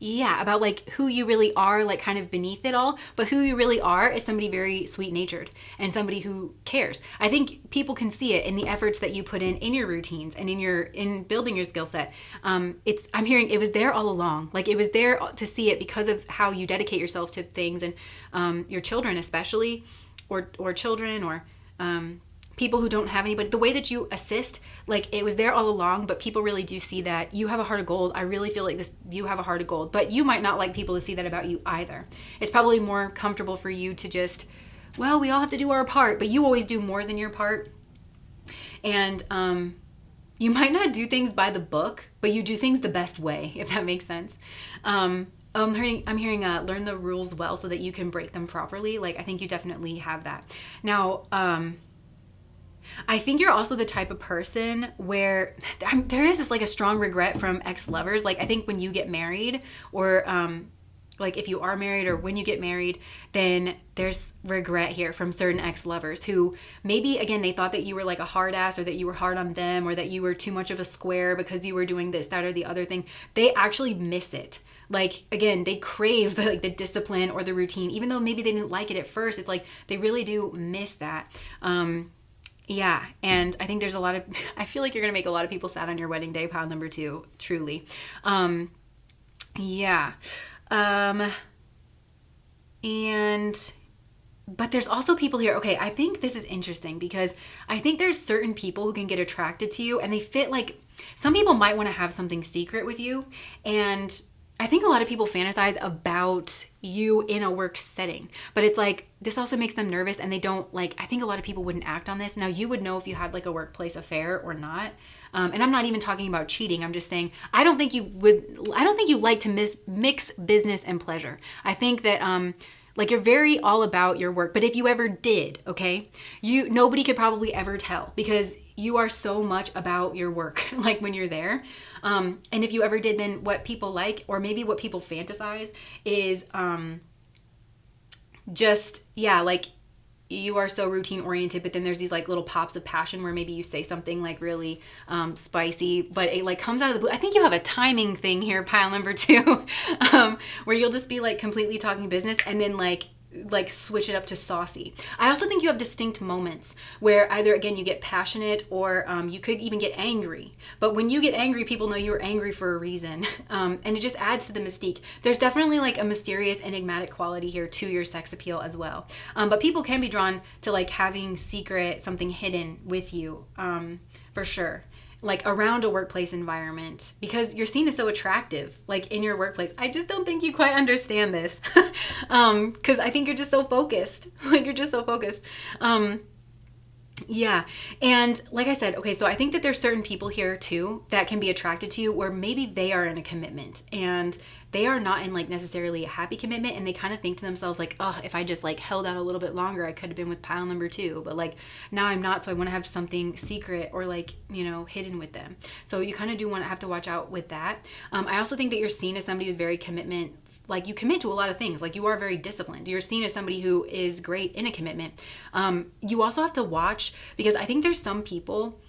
like who you really are, like kind of beneath it all. But who you really are is somebody very sweet-natured and somebody who cares. I think people can see it in the efforts that you put in your routines and in building your skill set. I'm hearing it was there all along. Like it was there to see it because of how you dedicate yourself to things, and your children especially, or children, or people who don't have anybody, the way that you assist, like it was there all along, but people really do see that you have a heart of gold. I really feel like you have a heart of gold, but you might not like people to see that about you either. It's probably more comfortable for you to just, well, we all have to do our part, but you always do more than your part. And you might not do things by the book, but you do things the best way, if that makes sense. I'm hearing learn the rules well so that you can break them properly. Like I think you definitely have that. Now, I think you're also the type of person where there is this like a strong regret from ex-lovers. Like I think when you get married, or like if you are married or when you get married, then there's regret here from certain ex-lovers who maybe, again, they thought that you were like a hard ass, or that you were hard on them, or that you were too much of a square because you were doing this, that, or the other thing. They actually miss it. Like, again, they crave the discipline or the routine, even though maybe they didn't like it at first. It's like they really do miss that. Yeah, and I think there's I feel like you're going to make a lot of people sad on your wedding day, pile number 2, truly. Yeah. But there's also people here. Okay, I think this is interesting because I think there's certain people who can get attracted to you, and they fit like, some people might want to have something secret with you, and I think a lot of people fantasize about you in a work setting, but it's like, this also makes them nervous, and they don't like, I think a lot of people wouldn't act on this. Now you would know if you had like a workplace affair or not. And I'm not even talking about cheating. I'm just saying, I don't think you like to mix business and pleasure. I think that, like you're very all about your work, but if you ever did, okay, nobody could probably ever tell because you are so much about your work, like when you're there. And if you ever did, then what people like, or maybe what people fantasize is, just, yeah, like you are so routine oriented, but then there's these like little pops of passion where maybe you say something like really spicy, but it like comes out of the blue. I think you have a timing thing here, pile number 2, where you'll just be like completely talking business and then like switch it up to saucy. I also think you have distinct moments where either, again, you get passionate, or you could even get angry. But when you get angry, people know you were angry for a reason. And it just adds to the mystique. There's definitely like a mysterious, enigmatic quality here to your sex appeal as well. But people can be drawn to like having something hidden with you, for sure. Like around a workplace environment, because you're seen as so attractive, like in your workplace. I just don't think you quite understand this. Cause I think you're just so focused. Like you're just so focused. Yeah. And like I said, okay, so I think that there's certain people here too that can be attracted to you where maybe they are in a commitment and they are not in like necessarily a happy commitment, and they kind of think to themselves like, oh, if I just like held out a little bit longer, I could have been with pile number 2, but like now I'm not, so I want to have something secret or like, hidden with them. So you kind of do want to have to watch out with that. I also think that you're seen as somebody who's very commitment like you commit to a lot of things. Like you are very disciplined. You're seen as somebody who is great in a commitment. You also have to watch, because I think there's some people,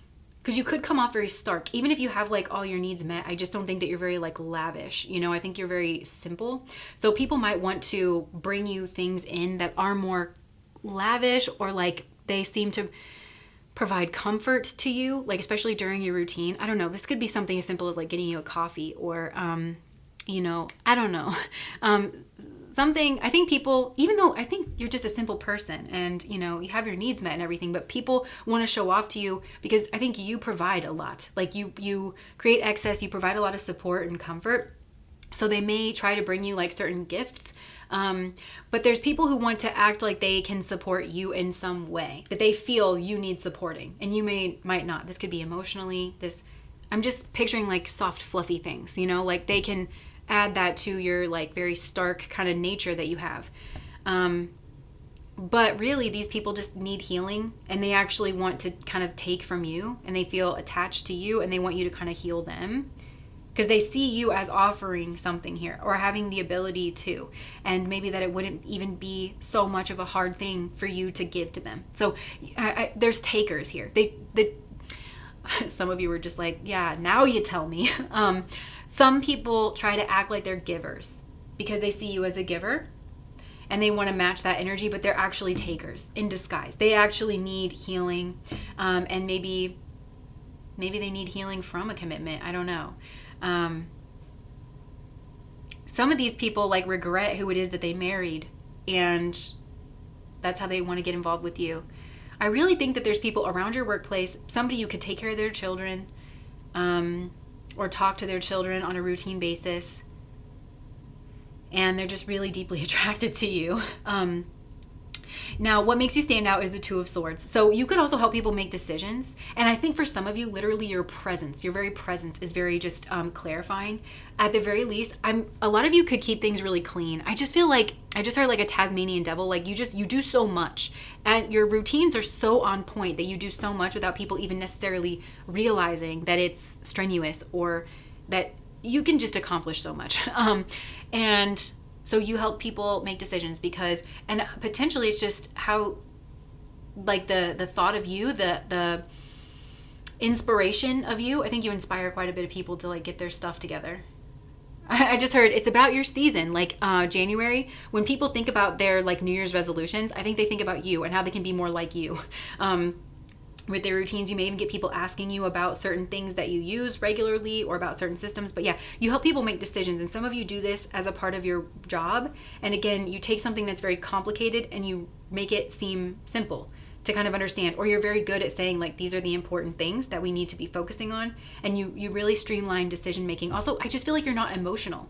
because you could come off very stark, even if you have like all your needs met. I just don't think that you're very like lavish. You know, I think you're very simple. So people might want to bring you things in that are more lavish, or like they seem to provide comfort to you, like especially during your routine. I don't know. This could be something as simple as like getting you a coffee, or, you know, I don't know. Something, I think people, even though I think you're just a simple person and, you know, you have your needs met and everything, but people want to show off to you because I think you provide a lot. Like you create excess, you provide a lot of support and comfort. So they may try to bring you like certain gifts. But there's people who want to act like they can support you in some way, that they feel you need supporting, and you might not. This could be emotionally, I'm just picturing like soft, fluffy things, you know, like they can add that to your like very stark kind of nature that you have. But really these people just need healing, and they actually want to kind of take from you, and they feel attached to you, and they want you to kind of heal them, because they see you as offering something here, or having the ability to, and maybe that it wouldn't even be so much of a hard thing for you to give to them. So there's takers here. Some of you were just like, yeah, now you tell me. Some people try to act like they're givers because they see you as a giver, and they want to match that energy, but they're actually takers in disguise. They actually need healing, and maybe they need healing from a commitment. I don't know. Some of these people like regret who it is that they married, and that's how they want to get involved with you. I really think that there's people around your workplace, somebody you could take care of their children, or talk to their children on a routine basis, and they're just really deeply attracted to you. Now, what makes you stand out is the Two of Swords. So you could also help people make decisions. And I think for some of you, literally your presence, your very presence is very just clarifying. At the very least, a lot of you could keep things really clean. I just feel like, I just heard like a Tasmanian devil. Like you do so much, and your routines are so on point that you do so much without people even necessarily realizing that it's strenuous, or that you can just accomplish so much. And so you help people make decisions because, and potentially it's just how, like the thought of you, the inspiration of you, I think you inspire quite a bit of people to like get their stuff together. I just heard it's about your season, like January, when people think about their like New Year's resolutions, I think they think about you and how they can be more like you. With their routines, you may even get people asking you about certain things that you use regularly, or about certain systems. But yeah, you help people make decisions, and some of you do this as a part of your job. And again, you take something that's very complicated and you make it seem simple to kind of understand, or you're very good at saying like, these are the important things that we need to be focusing on, and you really streamline decision making. Also, I just feel like you're not emotional,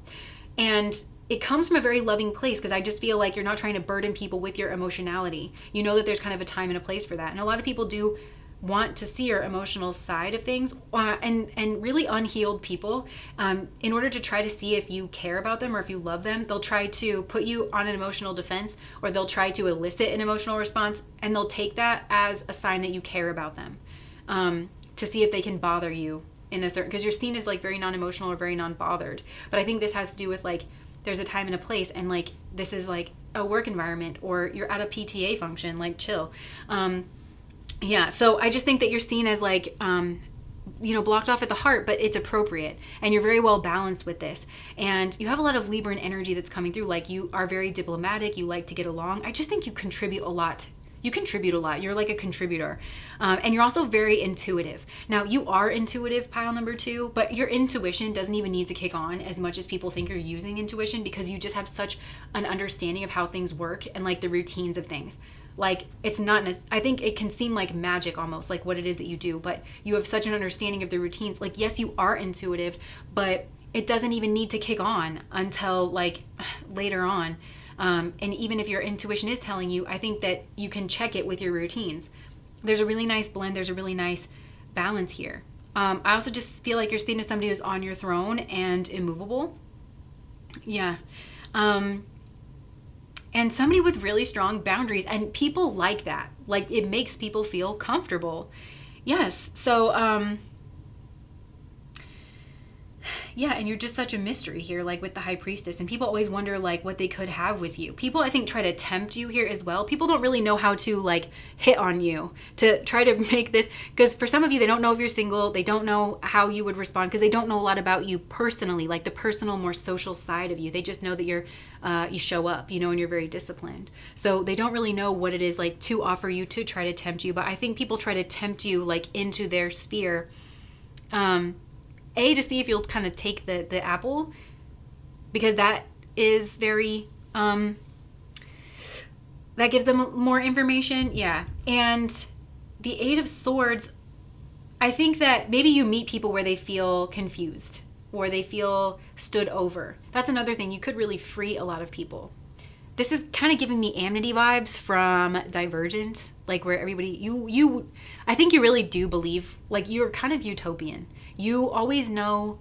and it comes from a very loving place, because I just feel like you're not trying to burden people with your emotionality. You know that there's kind of a time and a place for that, and a lot of people do want to see your emotional side of things, and really unhealed people, in order to try to see if you care about them or if you love them, they'll try to put you on an emotional defense, or they'll try to elicit an emotional response, and they'll take that as a sign that you care about them, to see if they can bother you in a certain, because you're seen as like very non-emotional or very non-bothered. But I think this has to do with like, there's a time and a place, and like this is like a work environment, or you're at a PTA function, like chill. Yeah, so I just think that you're seen as like, blocked off at the heart, but it's appropriate, and you're very well balanced with this. And you have a lot of Libran energy that's coming through. Like you are very diplomatic, you like to get along. I just think you contribute a lot. You're like a contributor. And you're also very intuitive. Now, you are intuitive, pile number 2, but your intuition doesn't even need to kick on as much as people think you're using intuition, because you just have such an understanding of how things work and like the routines of things. Like it's not, I think it can seem like magic almost, like what it is that you do, but you have such an understanding of the routines. Like, yes, you are intuitive, but it doesn't even need to kick on until like later on. And even if your intuition is telling you, I think that you can check it with your routines. There's a really nice blend. There's a really nice balance here. I also just feel like you're seen as somebody who's on your throne and immovable. Yeah. And somebody with really strong boundaries, and people like that. Like it makes people feel comfortable. Yes. So, Yeah, and you're just such a mystery here, like with the high priestess. And people always wonder like what they could have with you. People, I think, try to tempt you here as well. People don't really know how to like hit on you to try to make this, because for some of you, they don't know if you're single. They don't know how you would respond because they don't know a lot about you personally, like the personal, more social side of you. They just know that you show up, you know, and you're very disciplined. So they don't really know what it is like to offer you, to try to tempt you. But I think people try to tempt you like into their sphere. To see if you'll kind of take the apple, because that is very, that gives them more information. Yeah. And the Eight of Swords, I think that maybe you meet people where they feel confused or they feel stood over. That's another thing. You could really free a lot of people. This is kind of giving me Amity vibes from Divergent, like where everybody, I think you really do believe, like you're kind of utopian. You always know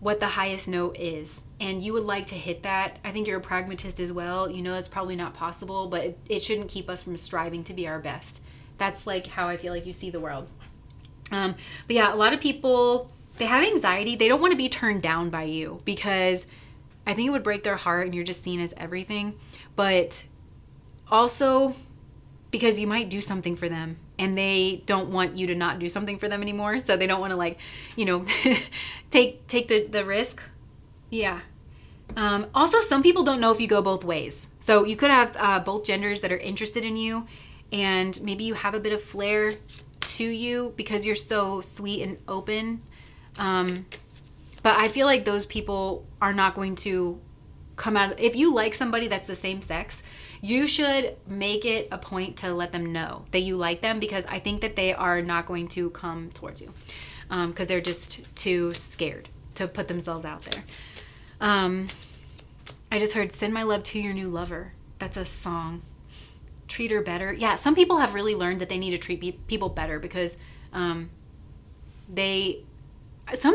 what the highest note is, and you would like to hit that. I think you're a pragmatist as well. You know that's probably not possible, but it shouldn't keep us from striving to be our best. That's like how I feel like you see the world. But yeah, a lot of people, they have anxiety. They don't want to be turned down by you because I think it would break their heart and you're just seen as everything. But also because you might do something for them and they don't want you to not do something for them anymore. So they don't want to like, you know, take the risk. Yeah. Also, some people don't know if you go both ways. So you could have both genders that are interested in you, and maybe you have a bit of flair to you because you're so sweet and open. But I feel like those people are not going to come out. If you like somebody that's the same sex, you should make it a point to let them know that you like them, because I think that they are not going to come towards you because they're just too scared to put themselves out there. I just heard "Send My Love to Your New Lover." That's a song. Treat her better. Yeah, some people have really learned that they need to treat people better because some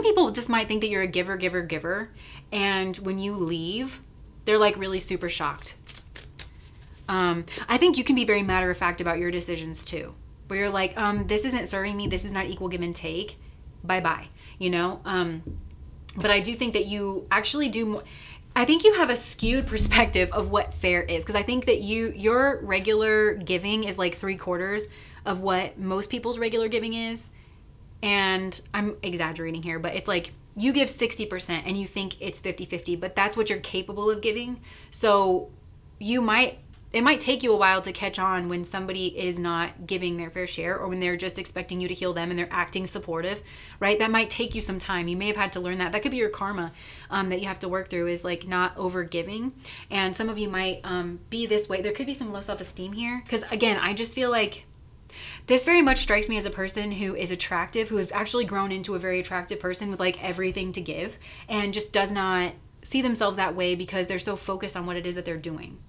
people just might think that you're a giver, and when you leave, they're like really super shocked. I think you can be very matter of fact about your decisions too, where you're like, this isn't serving me, this is not equal give and take, bye-bye, you know? But I do think that you actually do more. I think you have a skewed perspective of what fair is, because I think that your regular giving is like 3/4 of what most people's regular giving is. And I'm exaggerating here, but it's like you give 60% and you think it's 50-50, but that's what you're capable of giving. So it might take you a while to catch on when somebody is not giving their fair share, or when they're just expecting you to heal them and they're acting supportive, right? That might take you some time. You may have had to learn that. That could be your karma that you have to work through, is like not over giving. And some of you might be this way. There could be some low self-esteem here, because again, I just feel like this very much strikes me as a person who is attractive, who has actually grown into a very attractive person with like everything to give, and just does not see themselves that way because they're so focused on what it is that they're doing.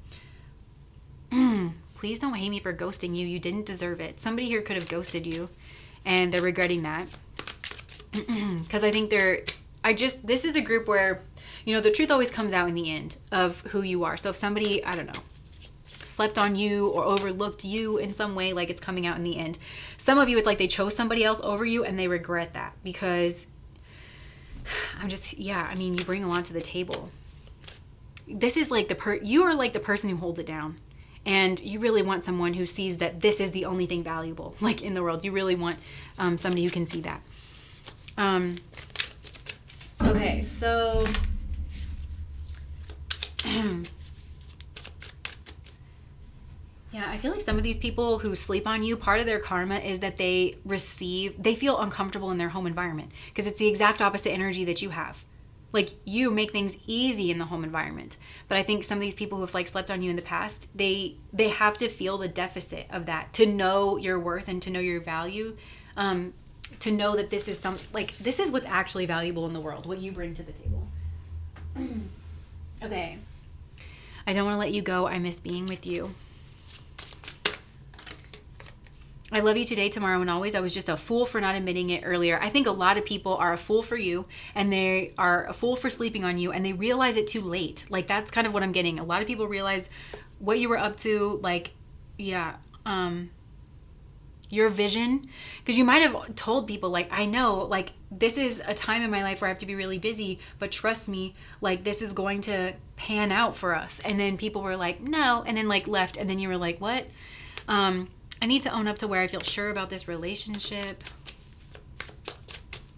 Please don't hate me for ghosting you. You didn't deserve it. Somebody here could have ghosted you and they're regretting that. Because I think this is a group where, you know, the truth always comes out in the end of who you are. So if somebody, I don't know, slept on you or overlooked you in some way, like it's coming out in the end. Some of you, it's like they chose somebody else over you and they regret that, because you bring a lot to the table. This is like you are like the person who holds it down. And you really want someone who sees that this is the only thing valuable, like in the world. You really want somebody who can see that. Okay, so yeah, I feel like some of these people who sleep on you, part of their karma is that they feel uncomfortable in their home environment, because it's the exact opposite energy that you have. Like, you make things easy in the home environment. But I think some of these people who have like slept on you in the past, they have to feel the deficit of that to know your worth and to know your value, to know that this is this is what's actually valuable in the world, what you bring to the table. Okay. I don't want to let you go. I miss being with you. I love you today, tomorrow, and always. I was just a fool for not admitting it earlier. I think a lot of people are a fool for you, and they are a fool for sleeping on you, and they realize it too late. Like, that's kind of what I'm getting. A lot of people realize what you were up to. Like, yeah, you your vision, because you might have told people like, I know, like, this is a time in my life where I have to be really busy, but trust me, like, this is going to pan out for us. And then people were like, no, and then like left. And then you were like, what? I need to own up to where I feel sure about this relationship.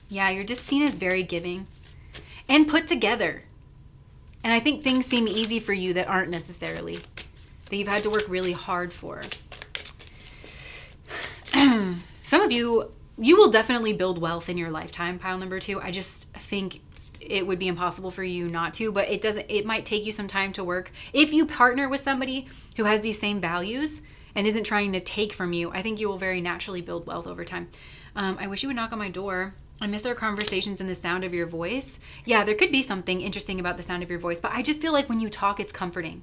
Yeah, you're just seen as very giving and put together. And I think things seem easy for you that aren't necessarily, that you've had to work really hard for. Some of you will definitely build wealth in your lifetime, pile number 2. I just think it would be impossible for you not to, but it might take you some time to work. If you partner with somebody who has these same values and isn't trying to take from you, I think you will very naturally build wealth over time. I wish you would knock on my door. I miss our conversations and the sound of your voice. Yeah, there could be something interesting about the sound of your voice, but I just feel like when you talk, it's comforting.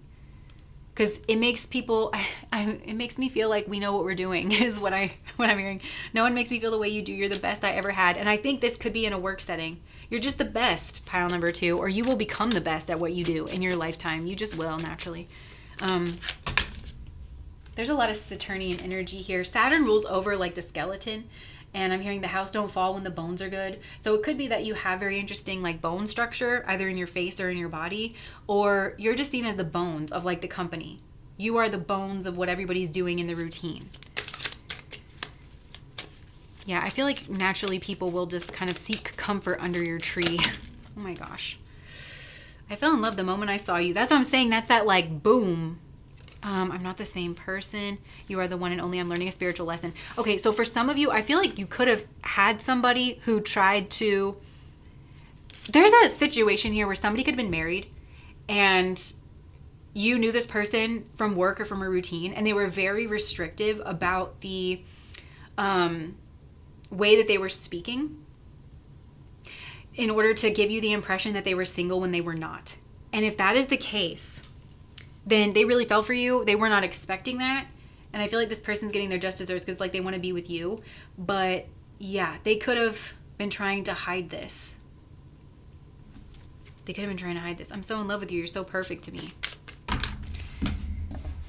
Because it makes people, it makes me feel like we know what we're doing is what I'm hearing. No one makes me feel the way you do. You're the best I ever had. And I think this could be in a work setting. You're just the best, pile number 2, or you will become the best at what you do in your lifetime. You just will, naturally. There's a lot of Saturnian energy here. Saturn rules over like the skeleton. And I'm hearing the house don't fall when the bones are good. So it could be that you have very interesting like bone structure, either in your face or in your body, or you're just seen as the bones of like the company. You are the bones of what everybody's doing in the routine. Yeah, I feel like naturally people will just kind of seek comfort under your tree. Oh my gosh. I fell in love the moment I saw you. That's what I'm saying. That's that like boom. I'm not the same person. You are the one and only. I'm learning a spiritual lesson. Okay, so for some of you, I feel like you could have had somebody who tried to... There's a situation here where somebody could have been married and you knew this person from work or from a routine, and they were very restrictive about the way that they were speaking in order to give you the impression that they were single when they were not. And if that is the case, then they really fell for you. They were not expecting that. And I feel like this person's getting their just desserts because like they want to be with you. But yeah, they could have been trying to hide this. They could have been trying to hide this. I'm so in love with you. You're so perfect to me.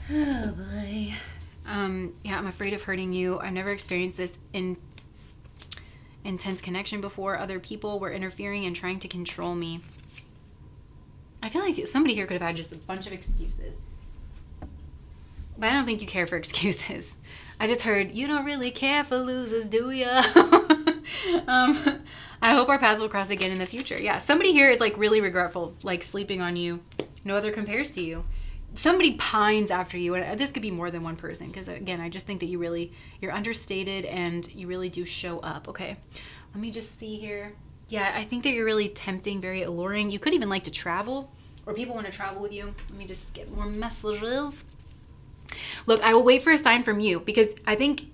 Oh boy. Yeah, I'm afraid of hurting you. I've never experienced this intense connection before. Other people were interfering and trying to control me. I feel like somebody here could have had just a bunch of excuses. But I don't think you care for excuses. I just heard, you don't really care for losers, do ya? I hope our paths will cross again in the future. Yeah, somebody here is like really regretful, like sleeping on you. No other compares to you. Somebody pines after you. And this could be more than one person. Because again, I just think that you're understated and you really do show up. Okay, let me just see here. Yeah, I think that you're really tempting, very alluring. You could even like to travel, or people want to travel with you. Let me just get more messages. Look, I will wait for a sign from you because I think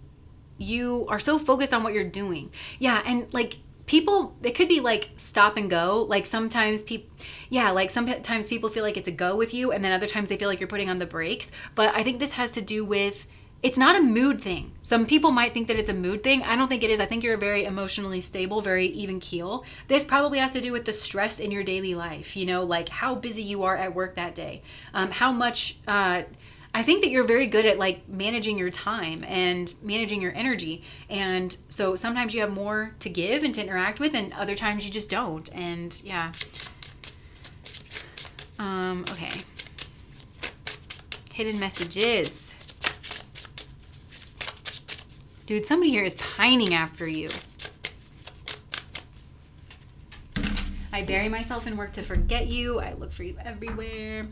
you are so focused on what you're doing. Yeah, and like people, it could be like stop and go. Like sometimes people feel like it's a go with you, and then other times they feel like you're putting on the brakes. But I think this has to do with, it's not a mood thing. Some people might think that it's a mood thing. I don't think it is. I think you're very emotionally stable, very even keel. This probably has to do with the stress in your daily life, you know, like how busy you are at work that day. How much, I think that you're very good at like managing your time and managing your energy. And so sometimes you have more to give and to interact with, and other times you just don't. And yeah. Okay. Hidden messages. Dude, somebody here is pining after you. I bury myself in work to forget you. I look for you everywhere.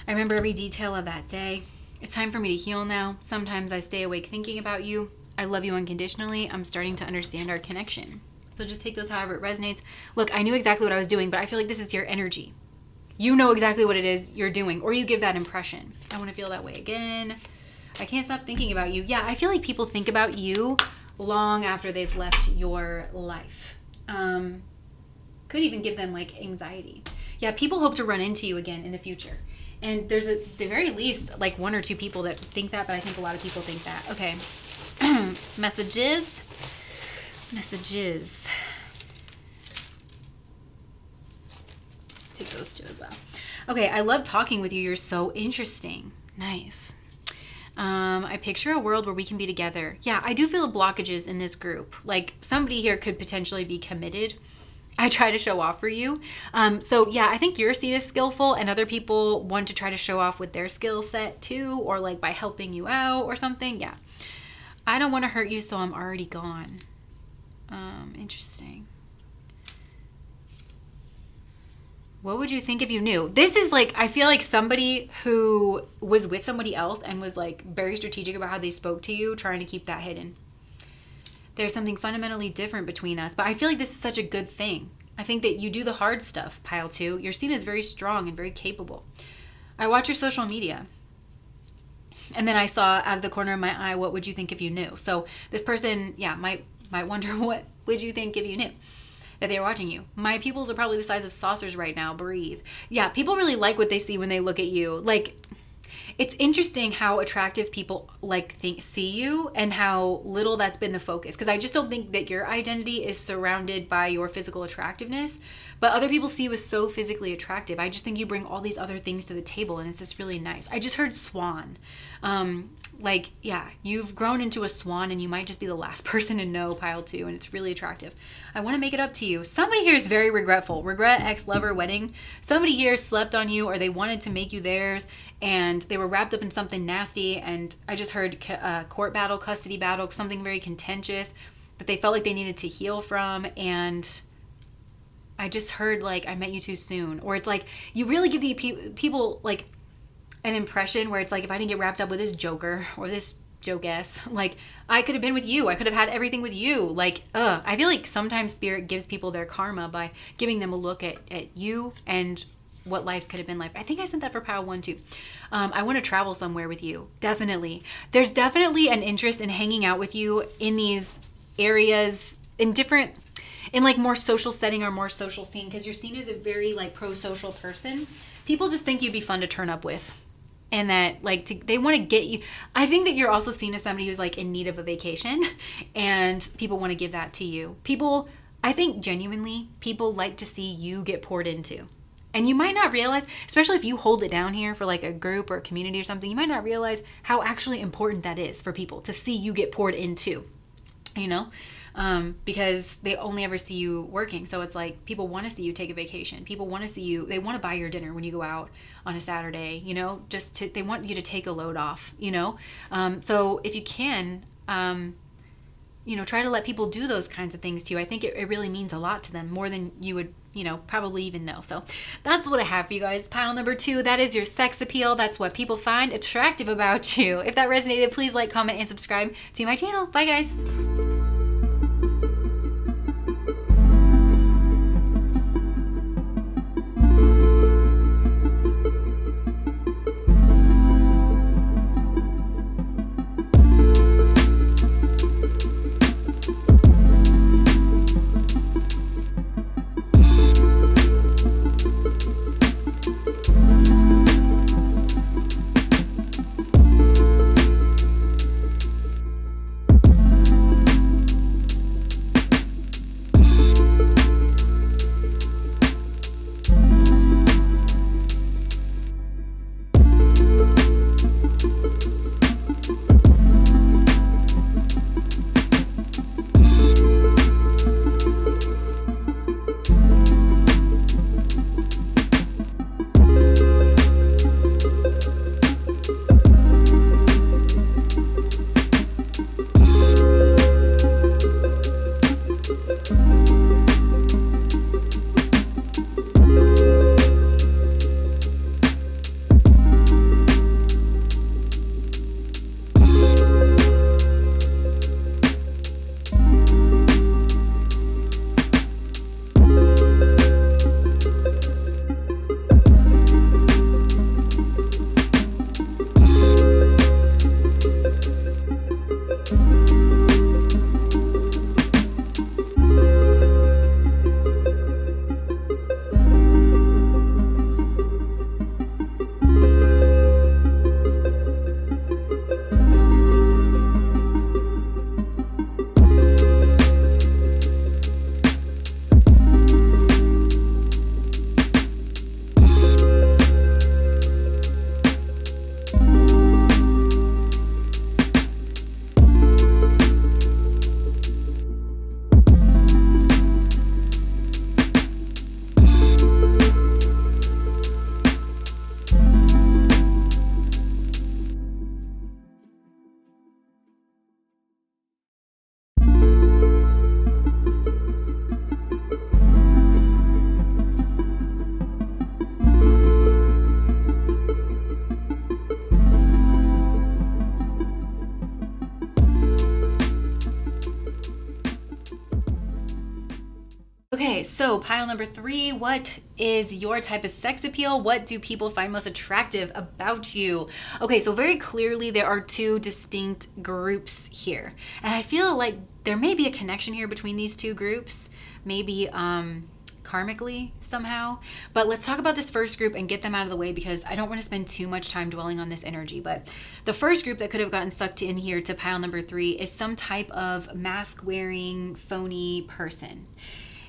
I remember every detail of that day. It's time for me to heal now. Sometimes I stay awake thinking about you. I love you unconditionally. I'm starting to understand our connection. So just take those however it resonates. Look, I knew exactly what I was doing, but I feel like this is your energy. You know exactly what it is you're doing, or you give that impression. I want to feel that way again. I can't stop thinking about you. Yeah, I feel like people think about you long after they've left your life. Could even give them like anxiety. Yeah, people hope to run into you again in the future. And there's at the very least like 1 or 2 people that think that, but I think a lot of people think that. Okay. Messages. Take those 2 as well. Okay, I love talking with you. You're so interesting. Nice. I picture a world where we can be together. Yeah, I do feel blockages in this group. Like somebody here could potentially be committed. I try to show off for you. So yeah, I think you're seen as skillful, and other people want to try to show off with their skill set too, or like by helping you out or something. Yeah. I don't want to hurt you, so I'm already gone. Interesting. What would you think if you knew? This is like, I feel like somebody who was with somebody else and was like very strategic about how they spoke to you, trying to keep that hidden. There's something fundamentally different between us, but I feel like this is such a good thing. I think that you do the hard stuff, pile 2. You're seen as very strong and very capable. I watch your social media. And then I saw out of the corner of my eye, what would you think if you knew? So this person, yeah, might wonder, what would you think if you knew that they were watching you? My pupils are probably the size of saucers right now. Breathe. Yeah, people really like what they see when they look at you. Like, it's interesting how attractive people see you and how little that's been the focus. Because I just don't think that your identity is surrounded by your physical attractiveness, but other people see you as so physically attractive. I just think you bring all these other things to the table, and it's just really nice. I just heard swan. Yeah, you've grown into a swan, and you might just be the last person to know, pile 2, and it's really attractive. I want to make it up to you. Somebody here is very regretful. Regret, ex-lover, wedding. Somebody here slept on you, or they wanted to make you theirs, and they were wrapped up in something nasty, and I just heard court battle, custody battle, something very contentious that they felt like they needed to heal from, and I just heard, like, I met you too soon. Or it's like, you really give the people, like, an impression where it's like, if I didn't get wrapped up with this joker or this joke-ass, like, I could have been with you. I could have had everything with you. Like, I feel like sometimes spirit gives people their karma by giving them a look at you and what life could have been like. I think I sent that for pile 1 too. I want to travel somewhere with you. Definitely. There's definitely an interest in hanging out with you in these areas, in like more social setting or more social scene, because you're seen as a very like pro-social person. People just think you'd be fun to turn up with. And that like they want to get you. I think that you're also seen as somebody who's like in need of a vacation, and people want to give that to you. I think genuinely, people like to see you get poured into. And you might not realize, especially if you hold it down here for like a group or a community or something, you might not realize how actually important that is for people to see you get poured into, you know? Because they only ever see you working. So it's like people want to see you take a vacation. People want to see you. They want to buy your dinner when you go out on a Saturday, you know, they want you to take a load off, you know? So if you can, you know, try to let people do those kinds of things to you. I think it really means a lot to them, more than you would, you know, probably even know. So that's what I have for you guys. Pile number 2, that is your sex appeal. That's what people find attractive about you. If that resonated, please like, comment, and subscribe to my channel. Bye, guys. Okay, so pile number 3, what is your type of sex appeal? What do people find most attractive about you? Okay, so very clearly there are 2 distinct groups here. And I feel like there may be a connection here between these 2 groups, maybe karmically somehow. But let's talk about this first group and get them out of the way, because I don't want to spend too much time dwelling on this energy. But the first group that could have gotten sucked in here to pile number 3 is some type of mask-wearing, phony person.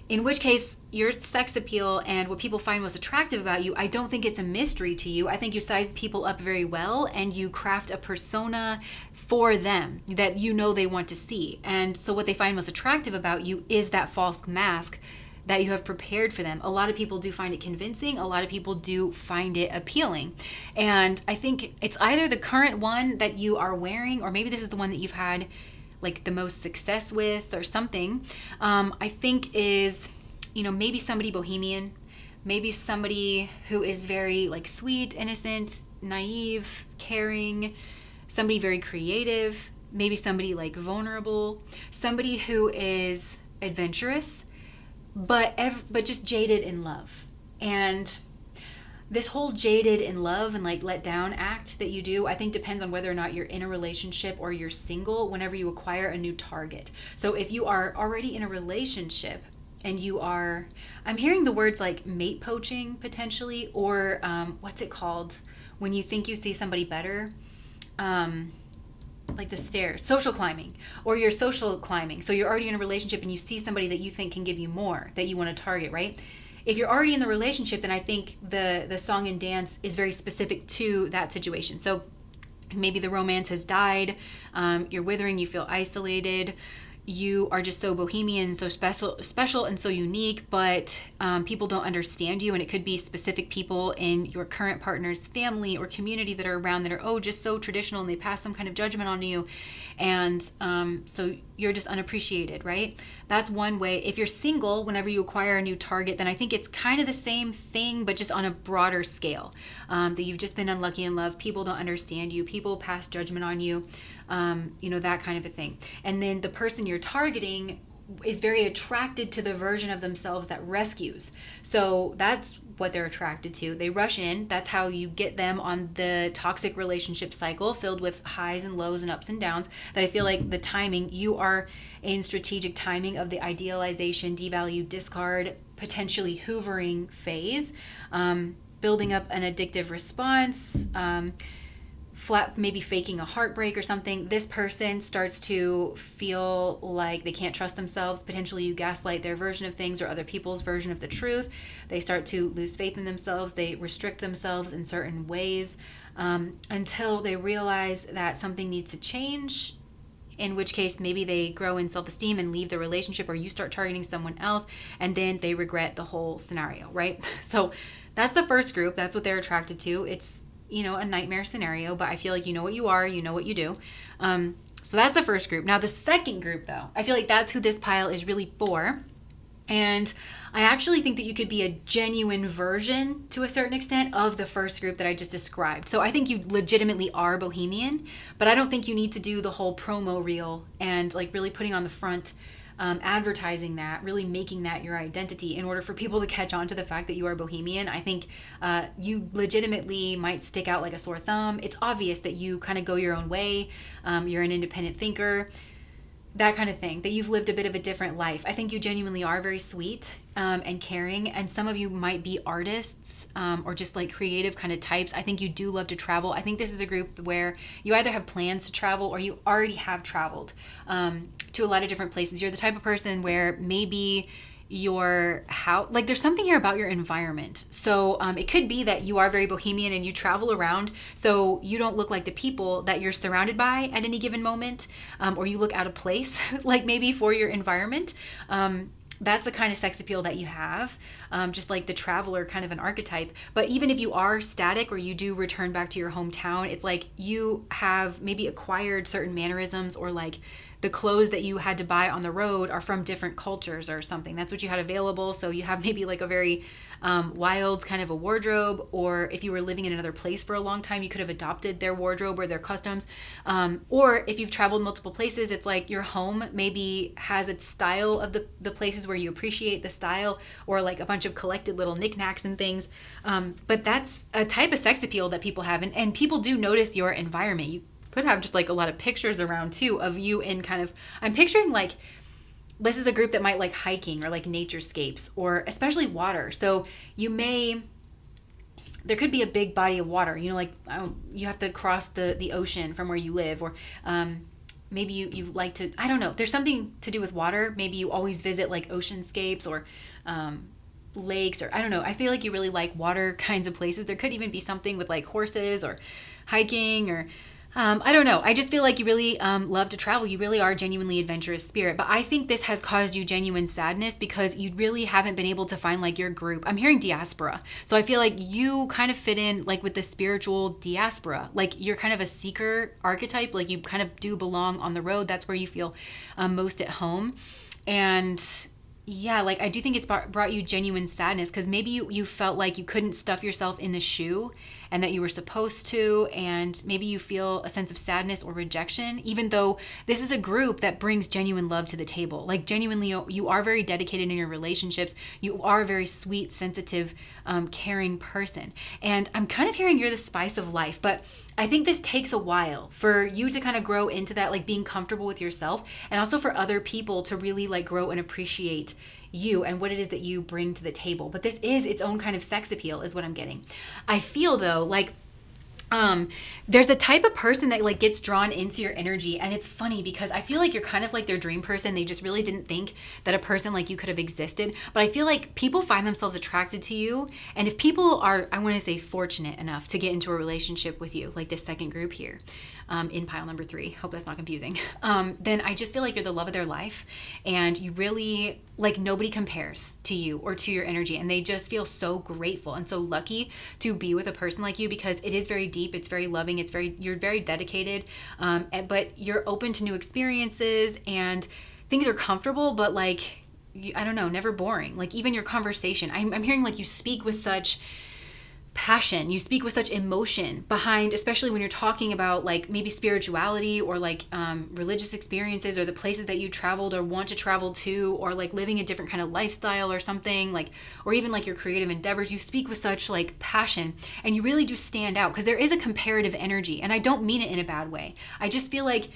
In which case, your sex appeal and what people find most attractive about you, I don't think it's a mystery to you. I think you size people up very well and you craft a persona for them that you know they want to see. And so what they find most attractive about you is that false mask that you have prepared for them. A lot of people do find it convincing. A lot of people do find it appealing. And I think it's either the current one that you are wearing, or maybe this is the one that you've had like the most success with or something. I think is, maybe somebody bohemian, maybe somebody who is very like sweet, innocent, naive, caring, somebody very creative, maybe somebody like vulnerable, somebody who is adventurous, but just jaded in love. And this whole jaded in love and like let down act that you do, I think depends on whether or not you're in a relationship or you're single whenever you acquire a new target. So if you are already in a relationship and I'm hearing the words like mate poaching potentially, or what's it called when you think you see somebody better? Like the stairs, social climbing, or you're social climbing. So you're already in a relationship and you see somebody that you think can give you more, that you want to target, right? If you're already in the relationship, then I think the song and dance is very specific to that situation. So maybe the romance has died, you're withering, you feel isolated, you are just so bohemian, so special and so unique, but people don't understand you. And it could be specific people in your current partner's family or community that are around that are, just so traditional, and they pass some kind of judgment on you. And so you're just unappreciated, right? That's one way. If you're single, whenever you acquire a new target, then I think it's kind of the same thing, but just on a broader scale. That you've just been unlucky in love. People don't understand you. People pass judgment on you. That kind of a thing. And then the person you're targeting is very attracted to the version of themselves that rescues. So that's what they're attracted to. They rush in. That's how you get them on the toxic relationship cycle filled with highs and lows and ups and downs. That I feel like the timing, you are in strategic timing of the idealization, devalue, discard, potentially hoovering phase, building up an addictive response, maybe faking a heartbreak or something. This person starts to feel like they can't trust themselves. Potentially you gaslight their version of things or other people's version of the truth. They start to lose faith in themselves. They restrict themselves in certain ways until they realize that something needs to change, in which case maybe they grow in self-esteem and leave the relationship, or you start targeting someone else, and then they regret the whole scenario, right? So that's the first group. That's what they're attracted to. It's a nightmare scenario, but I feel like you know what you are, you know what you do. So that's the first group. Now the second group, though, I feel like that's who this pile is really for. And I actually think that you could be a genuine version to a certain extent of the first group that I just described. So I think you legitimately are bohemian, but I don't think you need to do the whole promo reel and like really putting on the front, advertising that, really making that your identity in order for people to catch on to the fact that you are bohemian. I think you legitimately might stick out like a sore thumb. It's obvious that you kind of go your own way. You're an independent thinker, that kind of thing, that you've lived a bit of a different life. I think you genuinely are very sweet and caring, and some of you might be artists or just like creative kind of types. I think you do love to travel. I think this is a group where you either have plans to travel or you already have traveled to a lot of different places. You're the type of person where maybe your house, like there's something here about your environment. So it could be that you are very bohemian and you travel around, so you don't look like the people that you're surrounded by at any given moment, or you look out of place, like maybe for your environment. That's the kind of sex appeal that you have, just like the traveler kind of an archetype. But even if you are static or you do return back to your hometown, it's like you have maybe acquired certain mannerisms or like the clothes that you had to buy on the road are from different cultures or something. That's what you had available. So you have maybe like a very wild kind of a wardrobe, or if you were living in another place for a long time, you could have adopted their wardrobe or their customs. Or if you've traveled multiple places, it's like your home maybe has its style of the places where you appreciate the style, or like a bunch of collected little knickknacks and things. But that's a type of sex appeal that people have, and people do notice your environment. You could have just like a lot of pictures around too of you in kind of, I'm picturing like, this is a group that might like hiking or like naturescapes, or especially water. So there could be a big body of water, like you have to cross the ocean from where you live, or maybe you like to, I don't know, there's something to do with water. Maybe you always visit like oceanscapes or lakes, or I don't know. I feel like you really like water kinds of places. There could even be something with like horses or hiking, or I don't know. I just feel like you really love to travel. You really are a genuinely adventurous spirit. But I think this has caused you genuine sadness because you really haven't been able to find like your group. I'm hearing diaspora. So I feel like you kind of fit in like with the spiritual diaspora. Like you're kind of a seeker archetype. Like you kind of do belong on the road. That's where you feel most at home. And yeah, like I do think it's brought you genuine sadness because maybe you felt like you couldn't stuff yourself in the shoe and that you were supposed to, and maybe you feel a sense of sadness or rejection, even though this is a group that brings genuine love to the table. Like genuinely, you are very dedicated in your relationships. You are a very sweet, sensitive, caring person. And I'm kind of hearing you're the spice of life, but I think this takes a while for you to kind of grow into that, like being comfortable with yourself, and also for other people to really like grow and appreciate you and what it is that you bring to the table. But this is its own kind of sex appeal is what I'm getting. I feel though, like there's a type of person that like gets drawn into your energy, and it's funny because I feel like you're kind of like their dream person. They just really didn't think that a person like you could have existed. But I feel like people find themselves attracted to you, and if people are, I want to say, fortunate enough to get into a relationship with you, like this second group here, in pile number 3, hope that's not confusing, then I just feel like you're the love of their life, and you really, like, nobody compares to you or to your energy, and they just feel so grateful and so lucky to be with a person like you because it is very deep, it's very loving, you're very dedicated, but you're open to new experiences, and things are comfortable, but like, I don't know, never boring. Like even your conversation, I'm hearing like you speak with such passion, you speak with such emotion behind, especially when you're talking about like maybe spirituality or like religious experiences or the places that you traveled or want to travel to, or like living a different kind of lifestyle or something, like, or even like your creative endeavors. You speak with such like passion, and you really do stand out because there is a comparative energy, and I don't mean it in a bad way. I just feel like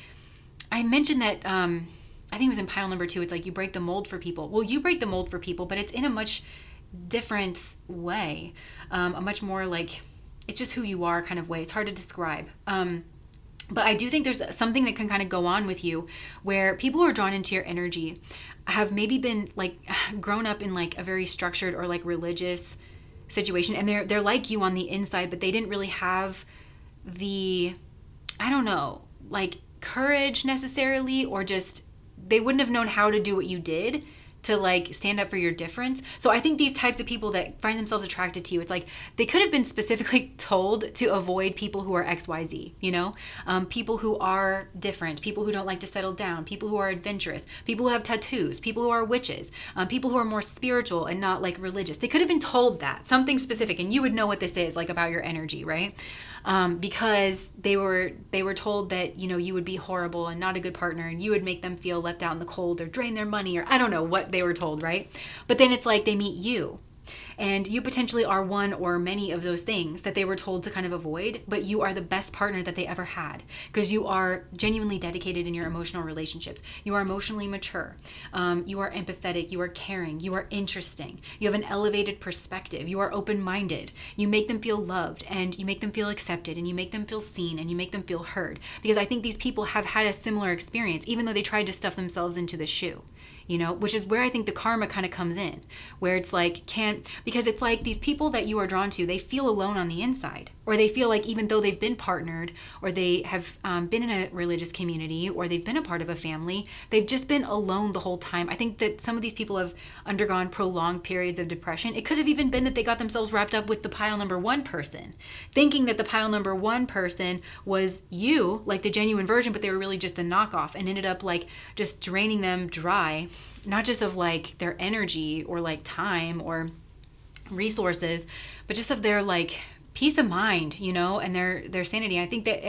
I mentioned that I think it was in pile number 2, it's like you break the mold for people. Well, you break the mold for people, but it's in a much different way, a much more like, it's just who you are kind of way. It's hard to describe. But I do think there's something that can kind of go on with you where people who are drawn into your energy have maybe been like grown up in like a very structured or like religious situation, and they're like you on the inside, but they didn't really have the, I don't know, like courage necessarily, or just they wouldn't have known how to do what you did to like stand up for your difference. So I think these types of people that find themselves attracted to you, it's like they could have been specifically told to avoid people who are XYZ, people who are different, people who don't like to settle down, people who are adventurous, people who have tattoos, people who are witches, people who are more spiritual and not like religious. They could have been told that, something specific, and you would know what this is like about your energy, right? Because they were told that, you would be horrible and not a good partner, and you would make them feel left out in the cold or drain their money, or I don't know what they were told, right? But then it's like they meet you, and you potentially are one or many of those things that they were told to kind of avoid, but you are the best partner that they ever had because you are genuinely dedicated in your emotional relationships. You are emotionally mature. You are empathetic. You are caring. You are interesting. You have an elevated perspective. You are open-minded. You make them feel loved, and you make them feel accepted, and you make them feel seen, and you make them feel heard, because I think these people have had a similar experience, even though they tried to stuff themselves into the shoe. which is where I think the karma kind of comes in, where it's like, because it's like these people that you are drawn to, they feel alone on the inside, or they feel like even though they've been partnered, or they have been in a religious community, or they've been a part of a family, they've just been alone the whole time. I think that some of these people have undergone prolonged periods of depression. It could have even been that they got themselves wrapped up with the pile number one person, thinking that the pile number one person was you, like the genuine version, but they were really just the knockoff, and ended up like just draining them dry, not just of like their energy or like time or resources, but just of their like peace of mind, and their sanity. I think that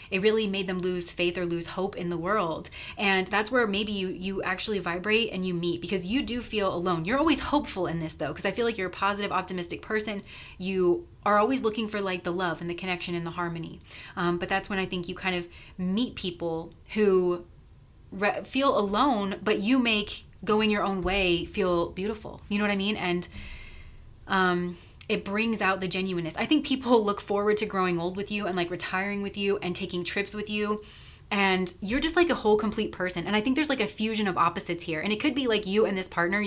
it really made them lose faith or lose hope in the world. And that's where maybe you actually vibrate and you meet, because you do feel alone. You're always hopeful in this though, because I feel like you're a positive, optimistic person. You are always looking for like the love and the connection and the harmony. But that's when I think you kind of meet people who feel alone, but you make going your own way feel beautiful. You know what I mean? And it brings out the genuineness. I think people look forward to growing old with you and like retiring with you and taking trips with you. And you're just like a whole complete person. And I think there's like a fusion of opposites here. And it could be like you and this partner,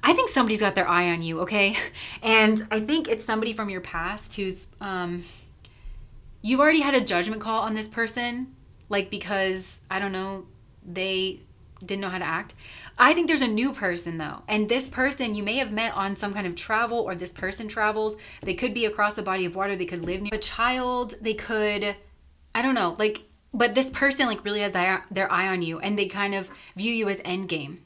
I think somebody's got their eye on you, okay? And I think it's somebody from your past who's, you've already had a judgment call on this person, like because, I don't know, they didn't know how to act. I think there's a new person though. And this person you may have met on some kind of travel, or this person travels. They could be across a body of water. They could live near a child. They could, I don't know, like, but this person like really has their eye on you, and they kind of view you as endgame.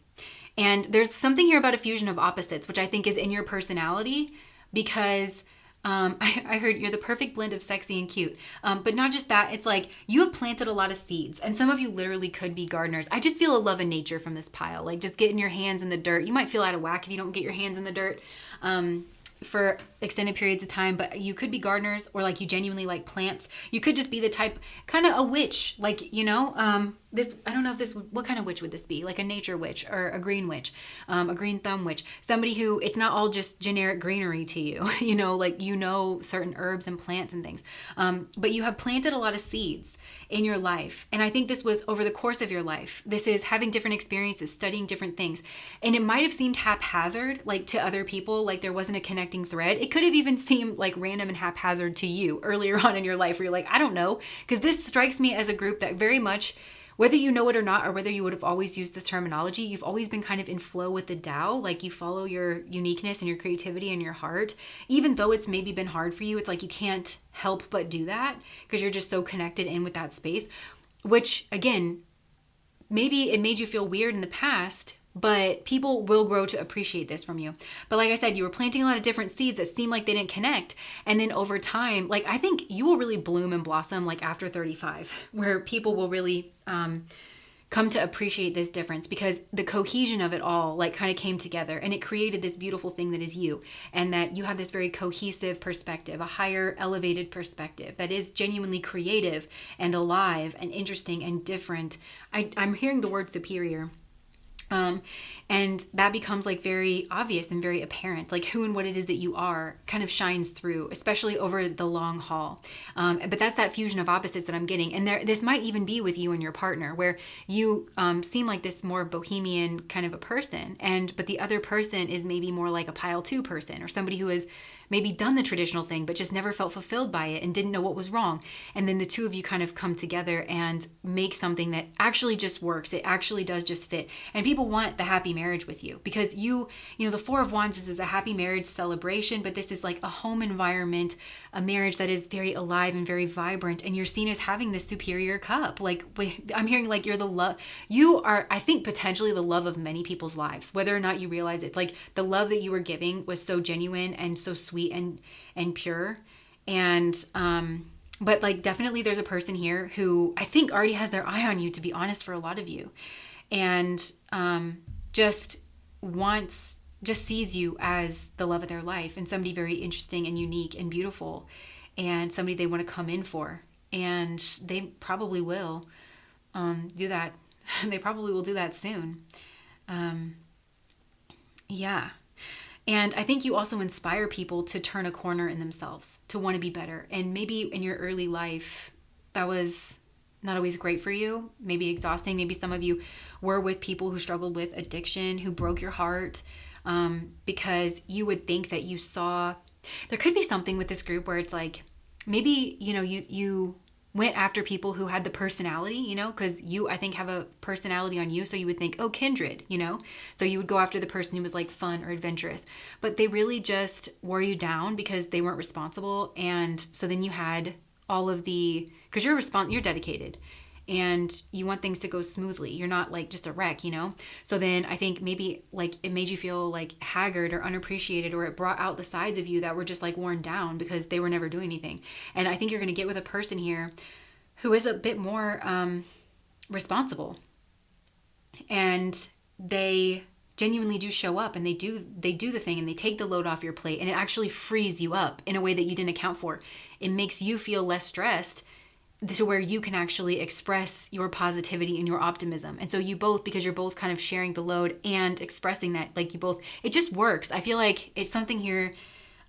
And there's something here about a fusion of opposites, which I think is in your personality, because I heard you're the perfect blend of sexy and cute. But not just that, it's like you have planted a lot of seeds, and some of you literally could be gardeners. I just feel a love of nature from this pile. Like just getting your hands in the dirt. You might feel out of whack if you don't get your hands in the dirt for extended periods of time, but you could be gardeners, or like you genuinely like plants. You could just be the type, kind of a witch, like, this, I don't know if this, what kind of witch would this be? Like a nature witch, or a green witch, a green thumb witch, somebody who, it's not all just generic greenery to you, like, certain herbs and plants and things. But you have planted a lot of seeds in your life. And I think this was over the course of your life. This is having different experiences, studying different things. And it might have seemed haphazard, like to other people, like there wasn't a connecting thread. It could have even seemed like random and haphazard to you earlier on in your life, where you're like, I don't know. Because this strikes me as a group that very much, whether you know it or not, or whether you would have always used the terminology, you've always been kind of in flow with the Tao. Like you follow your uniqueness and your creativity and your heart. Even though it's maybe been hard for you, it's like you can't help but do that because you're just so connected in with that space, which again, maybe it made you feel weird in the past, but people will grow to appreciate this from you. But like I said, you were planting a lot of different seeds that seemed like they didn't connect. And then over time, like I think you will really bloom and blossom like after 35, where people will really come to appreciate this difference, because the cohesion of it all like kind of came together, and it created this beautiful thing that is you, and that you have this very cohesive perspective, a higher elevated perspective that is genuinely creative and alive and interesting and different. I'm hearing the word superior. And that becomes like very obvious and very apparent, like who and what it is that you are kind of shines through, especially over the long haul. But that's that fusion of opposites that I'm getting. And this might even be with you and your partner, where you seem like this more bohemian kind of a person, but the other person is maybe more like a pile two person, or somebody who has maybe done the traditional thing but just never felt fulfilled by it and didn't know what was wrong. And then the two of you kind of come together and make something that actually just works. It actually does just fit. And people want the happy marriage with you, because the Four of Wands is a happy marriage celebration, but this is like a home environment, a marriage that is very alive and very vibrant, and you're seen as having this superior cup. Like I'm hearing like you're the love. You are, I think, potentially the love of many people's lives, whether or not you realize it. It's like the love that you were giving was so genuine and so sweet and pure. And but like definitely there's a person here who I think already has their eye on you, to be honest, for a lot of you, and just sees you as the love of their life, and somebody very interesting and unique and beautiful, and somebody they want to come in for. And they probably will do that. They probably will do that soon. Yeah. And I think you also inspire people to turn a corner in themselves, to want to be better. And maybe in your early life, that was not always great for you, maybe exhausting. Maybe some of you were with people who struggled with addiction, who broke your heart, because you would think that you saw, there could be something with this group where it's like, maybe, you went after people who had the personality, because you, I think, have a personality on you. So you would think, oh, kindred, so you would go after the person who was like fun or adventurous, but they really just wore you down because they weren't responsible. And so then you had all of the, because you're dedicated and you want things to go smoothly. You're not like just a wreck, So then I think maybe like it made you feel like haggard or unappreciated, or it brought out the sides of you that were just like worn down because they were never doing anything. And I think you're going to get with a person here who is a bit more responsible, and they genuinely do show up, and they do the thing, and they take the load off your plate, and it actually frees you up in a way that you didn't account for. It makes you feel less stressed, to where you can actually express your positivity and your optimism. And so you both, because you're both kind of sharing the load and expressing that, like you both, it just works. I feel like it's something here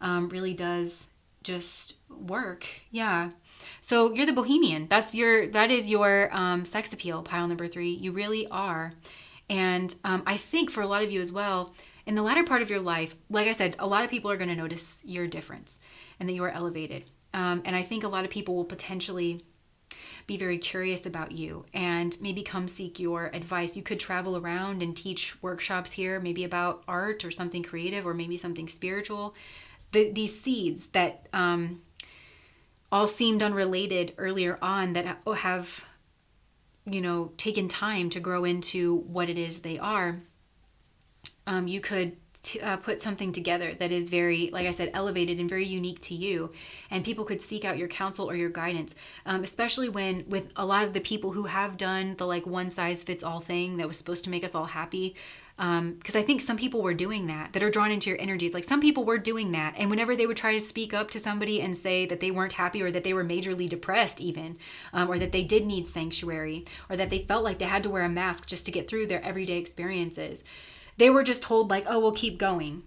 really does just work. Yeah. So you're the bohemian. That is your sex appeal, pile number 3. You really are. And I think for a lot of you as well, in the latter part of your life, like I said, a lot of people are going to notice your difference and that you are elevated. And I think a lot of people will potentially be very curious about you and maybe come seek your advice. You could travel around and teach workshops here, maybe about art or something creative, or maybe something spiritual. These seeds that all seemed unrelated earlier on, that have, taken time to grow into what it is they are. You could put something together that is very, like I said, elevated and very unique to you, and people could seek out your counsel or your guidance, especially when with a lot of the people who have done the like one size fits all thing that was supposed to make us all happy, because I think some people were doing that are drawn into your energies. Like some people were doing that, and whenever they would try to speak up to somebody and say that they weren't happy, or that they were majorly depressed even, or that they did need sanctuary, or that they felt like they had to wear a mask just to get through their everyday experiences, they were just told like, oh, well, keep going,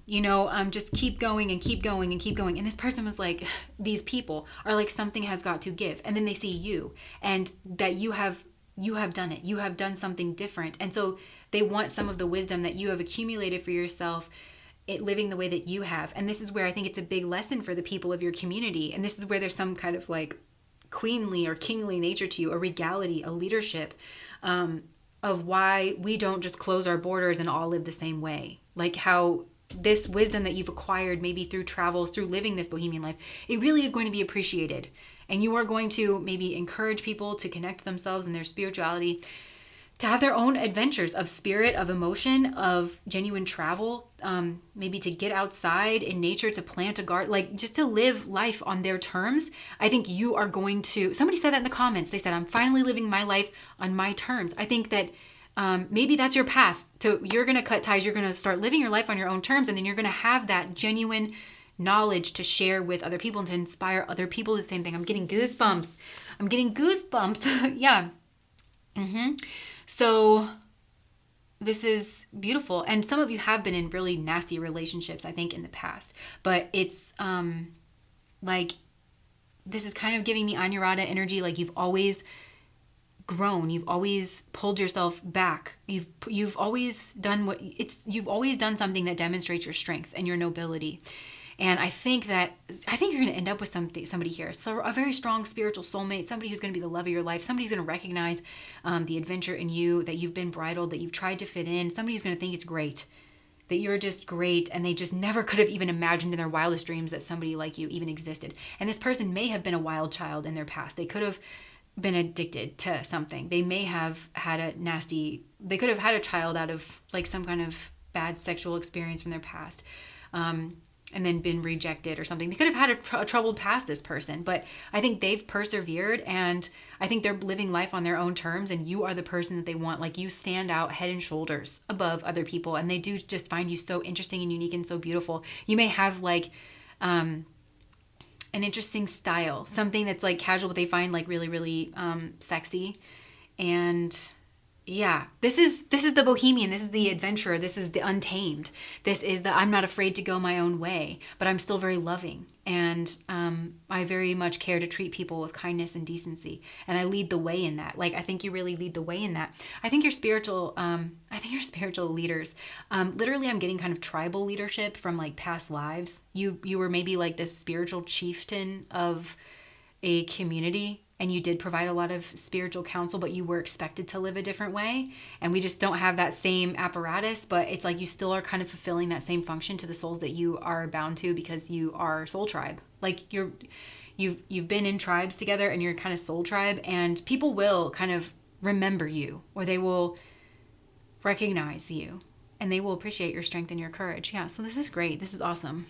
just keep going and keep going and keep going. And this person was like, these people are like, something has got to give. And then they see you, and that you have done it. You have done something different. And so they want some of the wisdom that you have accumulated for yourself, living the way that you have. And this is where I think it's a big lesson for the people of your community. And this is where there's some kind of like queenly or kingly nature to you, a regality, a leadership, of why we don't just close our borders and all live the same way. Like how this wisdom that you've acquired, maybe through travels, through living this bohemian life, it really is going to be appreciated. And you are going to maybe encourage people to connect themselves in their spirituality, to have their own adventures of spirit, of emotion, of genuine travel, maybe to get outside in nature, to plant a garden, like just to live life on their terms. I think you are going to, somebody said that in the comments. They said, I'm finally living my life on my terms. I think that maybe that's your path you're going to cut ties. You're going to start living your life on your own terms. And then you're going to have that genuine knowledge to share with other people and to inspire other people. The same thing. I'm getting goosebumps. Yeah. So this is beautiful. And some of you have been in really nasty relationships, I think, in the past. But it's like, this is kind of giving me Anurata energy. Like you've always grown. You've always pulled yourself back. You've always done you've always done something that demonstrates your strength and your nobility. And I think you're going to end up with somebody here. So a very strong spiritual soulmate, somebody who's going to be the love of your life, somebody who's going to recognize the adventure in you, that you've been bridled, that you've tried to fit in, somebody who's going to think it's great, that you're just great, and they just never could have even imagined in their wildest dreams that somebody like you even existed. And this person may have been a wild child in their past. They could have been addicted to something. They may have had they could have had a child out of like some kind of bad sexual experience from their past. And then been rejected or something. They could have had a troubled past, this person, but I think they've persevered, and I think they're living life on their own terms, and you are the person that they want. Like you stand out head and shoulders above other people, and they do just find you so interesting and unique and so beautiful. You may have like an interesting style, something that's like casual, but they find like really, really sexy. And Yeah, this is the bohemian, this is the adventurer, this is the untamed. This is the I'm not afraid to go my own way, but I'm still very loving. And I very much care to treat people with kindness and decency. And I lead the way in that. Like, I think you really lead the way in that. I think you're spiritual. I think you're spiritual leaders. Literally, I'm getting kind of tribal leadership from like past lives. You were maybe like this spiritual chieftain of a community, and you did provide a lot of spiritual counsel, but you were expected to live a different way. And we just don't have that same apparatus, but it's like you still are kind of fulfilling that same function to the souls that you are bound to, because you are soul tribe. Like you've been in tribes together, and you're kind of soul tribe, and people will kind of remember you, or they will recognize you, and they will appreciate your strength and your courage. Yeah, so this is great. This is awesome.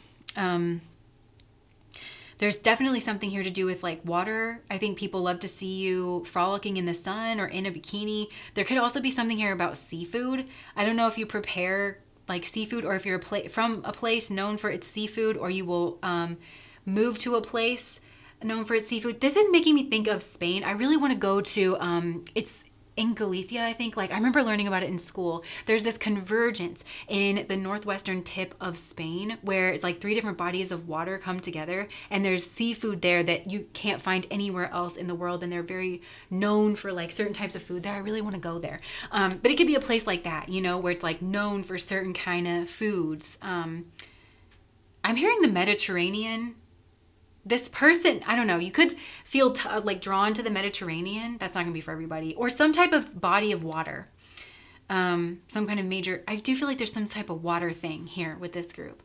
There's definitely something here to do with like water. I think people love to see you frolicking in the sun or in a bikini. There could also be something here about seafood. I don't know if you prepare like seafood, or if you're from a place known for its seafood, or you will move to a place known for its seafood. This is making me think of Spain. I really want to go to, it's in Galicia, I think. Like, I remember learning about it in school. There's this convergence in the northwestern tip of Spain where it's like 3 different bodies of water come together, and there's seafood there that you can't find anywhere else in the world, and they're very known for like certain types of food there. I really want to go there. But it could be a place like that, you know, where it's like known for certain kind of foods. I'm hearing the Mediterranean. This person, I don't know, you could feel like drawn to the Mediterranean. That's not gonna be for everybody. Or some type of body of water. Some kind of major, I do feel like there's some type of water thing here with this group.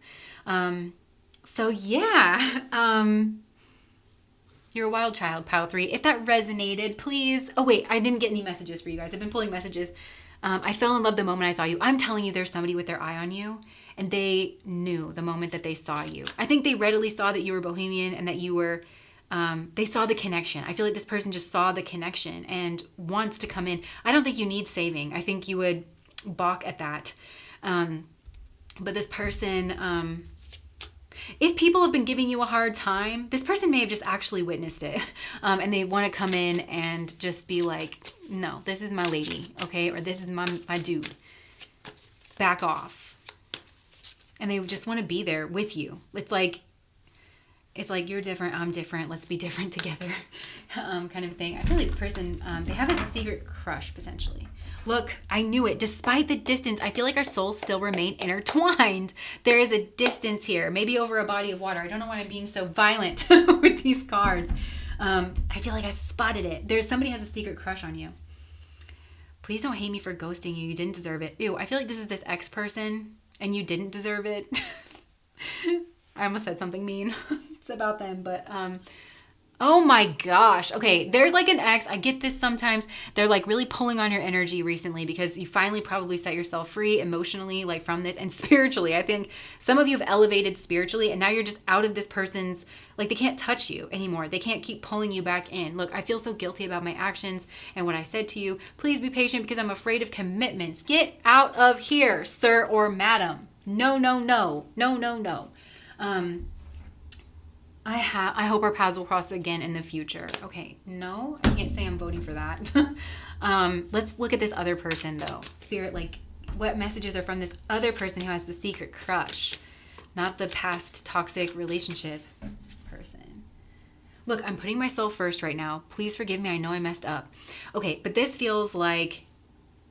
So yeah, you're a wild child, Pile 3. If that resonated, please. Oh wait, I didn't get any messages for you guys. I've been pulling messages. I fell in love the moment I saw you. I'm telling you, there's somebody with their eye on you. And they knew the moment that they saw you. I think they readily saw that you were bohemian, and that you were, they saw the connection. I feel like this person just saw the connection and wants to come in. I don't think you need saving. I think you would balk at that. But this person, if people have been giving you a hard time, this person may have just actually witnessed it. And they want to come in and just be like, no, this is my lady, okay? Or this is my dude. Back off. And they just want to be there with you. It's like you're different, I'm different, let's be different together, kind of thing. I feel like this person, they have a secret crush potentially. Look, I knew it. Despite the distance, I feel like our souls still remain intertwined. There is a distance here, maybe over a body of water. I don't know why I'm being so violent with these cards. I feel like I spotted it. There's somebody has a secret crush on you. Please don't hate me for ghosting you. You didn't deserve it. Ew, I feel like this is this ex person. And you didn't deserve it. I almost said something mean. It's about them, but oh my gosh. Okay, there's like an ex. I get this sometimes. They're like really pulling on your energy recently because you finally probably set yourself free emotionally, like from this, and spiritually. I think some of you have elevated spiritually, and now you're just out of this person's, like they can't touch you anymore. They can't keep pulling you back in. Look, I feel so guilty about my actions and what I said to you. Please be patient because I'm afraid of commitments. Get out of here, sir or madam. No, no, no. No, no, no. I hope our paths will cross again in the future. Okay, no, I can't say I'm voting for that. Let's look at this other person though. Spirit, like what messages are from this other person who has the secret crush, not the past toxic relationship person. Look, I'm putting myself first right now. Please forgive me. I know I messed up. Okay, but this feels like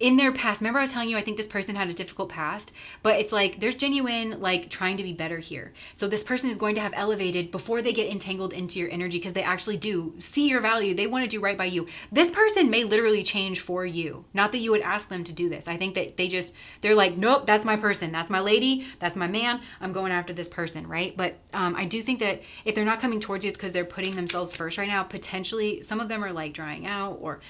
in their past, remember I was telling you, I think this person had a difficult past, but it's like there's genuine like trying to be better here. So this person is going to have elevated before they get entangled into your energy because they actually do see your value. They want to do right by you. This person may literally change for you. Not that you would ask them to do this. I think that they're like, nope, that's my person. That's my lady. That's my man. I'm going after this person, right? But I do think that if they're not coming towards you, it's because they're putting themselves first right now. Potentially, some of them are like drying out or...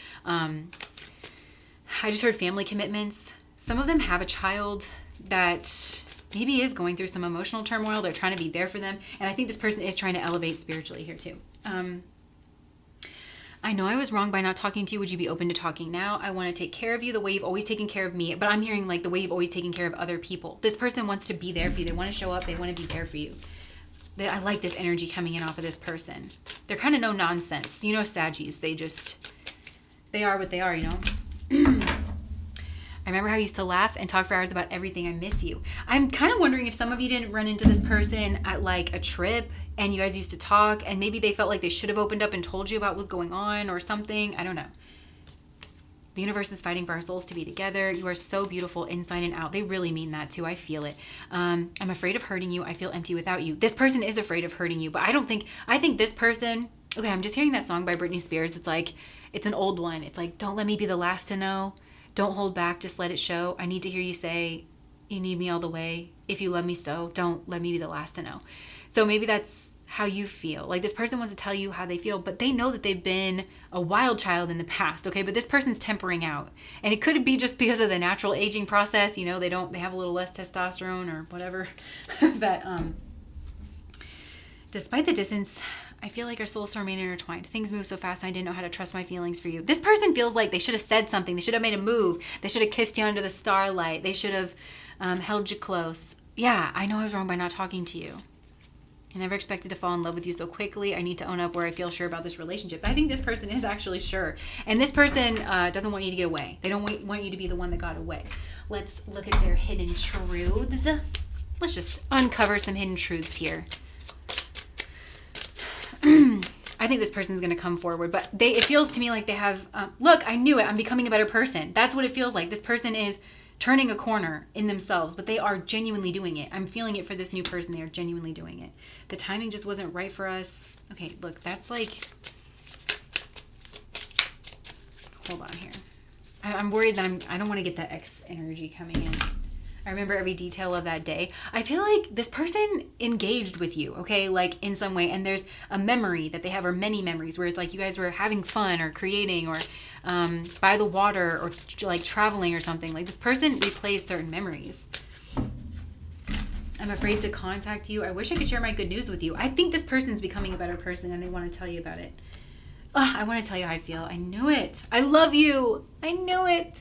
I just heard family commitments. Some of them have a child that maybe is going through some emotional turmoil. They're trying to be there for them. And I think this person is trying to elevate spiritually here too. I know I was wrong by not talking to you. Would you be open to talking now? I want to take care of you the way you've always taken care of me. But I'm hearing like the way you've always taken care of other people. This person wants to be there for you. They want to show up. They want to be there for you. I like this energy coming in off of this person. They're kind of no nonsense. You know, Saggies, they are what they are, you know? I remember how you used to laugh and talk for hours about everything. I miss you. I'm kind of wondering if some of you didn't run into this person at like a trip and you guys used to talk and maybe they felt like they should have opened up and told you about what's going on or something. I don't know. The universe is fighting for our souls to be together. You are so beautiful inside and out. They really mean that too. I feel it. I'm afraid of hurting you. I feel empty without you. This person is afraid of hurting you, but I think this person, okay, I'm just hearing that song by Britney Spears. It's like, it's an old one. It's like, don't let me be the last to know. Don't hold back. Just let it show. I need to hear you say, you need me all the way. If you love me so, don't let me be the last to know. So maybe that's how you feel. Like this person wants to tell you how they feel, but they know that they've been a wild child in the past, okay? But this person's tempering out. And it could be just because of the natural aging process, you know, they have a little less testosterone or whatever. That despite the distance, I feel like our souls remain intertwined. Things move so fast and I didn't know how to trust my feelings for you. This person feels like they should have said something. They should have made a move. They should have kissed you under the starlight. They should have held you close. Yeah, I know I was wrong by not talking to you. I never expected to fall in love with you so quickly. I need to own up where I feel sure about this relationship. I think this person is actually sure. And this person doesn't want you to get away. They don't want you to be the one that got away. Let's look at their hidden truths. Let's just uncover some hidden truths here. I think this person's going to come forward, but it feels to me like they have, look, I knew it. I'm becoming a better person. That's what it feels like. This person is turning a corner in themselves, but they are genuinely doing it. I'm feeling it for this new person. They are genuinely doing it. The timing just wasn't right for us. Okay, look, that's like, hold on here. I'm worried that I don't want to get that X energy coming in. I remember every detail of that day. I feel like this person engaged with you, okay, like in some way, and there's a memory that they have, or many memories, where it's like you guys were having fun or creating or by the water or like traveling or something. Like this person replays certain memories. I'm afraid to contact you. I wish I could share my good news with you. I think this person's becoming a better person and they want to tell you about it. I want to tell you how I feel. I knew it. I love you. I knew it.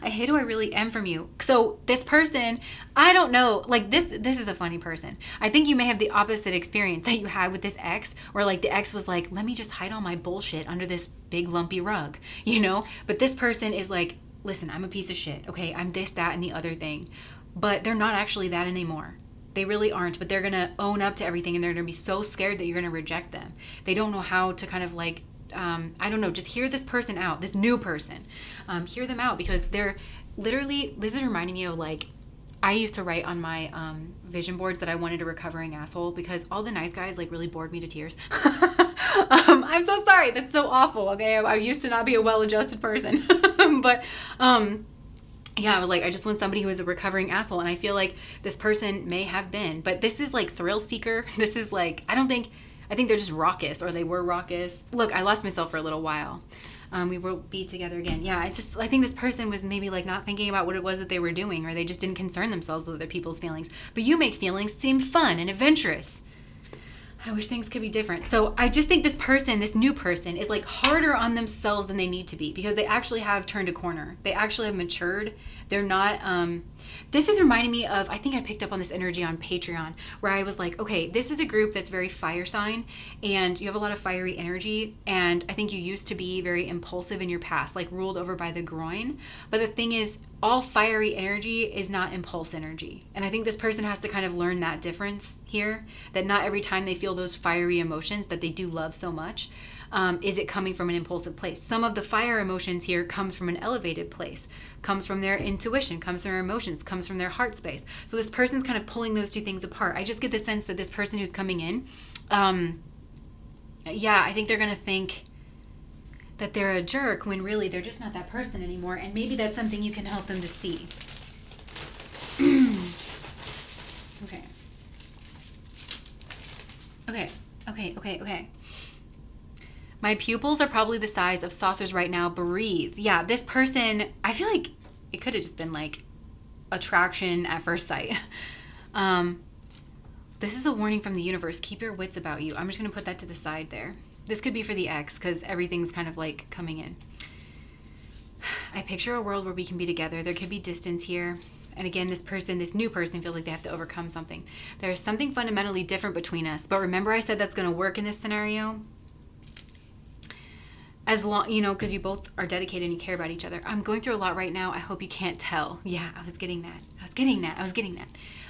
I hate who I really am from you. So this person, I don't know, like this is a funny person. I think you may have the opposite experience that you had with this ex, where like the ex was like, let me just hide all my bullshit under this big lumpy rug, you know? But this person is like, listen, I'm a piece of shit. Okay, I'm this, that, and the other thing. But they're not actually that anymore. They really aren't, but they're going to own up to everything and they're going to be so scared that you're going to reject them. They don't know how to kind of like, I don't know, just hear this person out, this new person. Hear them out because they're literally, this is reminding me of like, I used to write on my vision boards that I wanted a recovering asshole because all the nice guys like really bored me to tears. I'm so sorry. That's so awful. Okay. I used to not be a well-adjusted person, but yeah, I was like, I just want somebody who is a recovering asshole. And I feel like this person may have been, but this is like thrill seeker. This is like, I think they're just raucous, or they were raucous. Look, I lost myself for a little while. We will be together again. Yeah, I think this person was maybe like not thinking about what it was that they were doing, or they just didn't concern themselves with other people's feelings. But you make feelings seem fun and adventurous. I wish things could be different. So I just think this person, this new person, is like harder on themselves than they need to be because they actually have turned a corner. They actually have matured. They're not, this is reminding me of, I think I picked up on this energy on Patreon where I was like, okay, this is a group that's very fire sign and you have a lot of fiery energy. And I think you used to be very impulsive in your past, like ruled over by the groin. But the thing is, all fiery energy is not impulse energy. And I think this person has to kind of learn that difference here, that not every time they feel those fiery emotions that they do love so much, is it coming from an impulsive place. Some of the fire emotions here comes from an elevated place, comes from their intuition, comes from their emotions, comes from their heart space. So this person's kind of pulling those two things apart. I just get the sense that this person who's coming in, I think they're going to think that they're a jerk when really they're just not that person anymore. And maybe that's something you can help them to see. Okay. My pupils are probably the size of saucers right now. Breathe. Yeah, this person, I feel like it could have just been like attraction at first sight. This is a warning from the universe. Keep your wits about you. I'm just going to put that to the side there. This could be for the ex because everything's kind of like coming in. I picture a world where we can be together. There could be distance here. And again, this new person feels like they have to overcome something. There's something fundamentally different between us. But remember I said that's going to work in this scenario? as long, you know, because you both are dedicated and you care about each other. I'm going through a lot right now. I hope you can't tell. Yeah, I was getting that.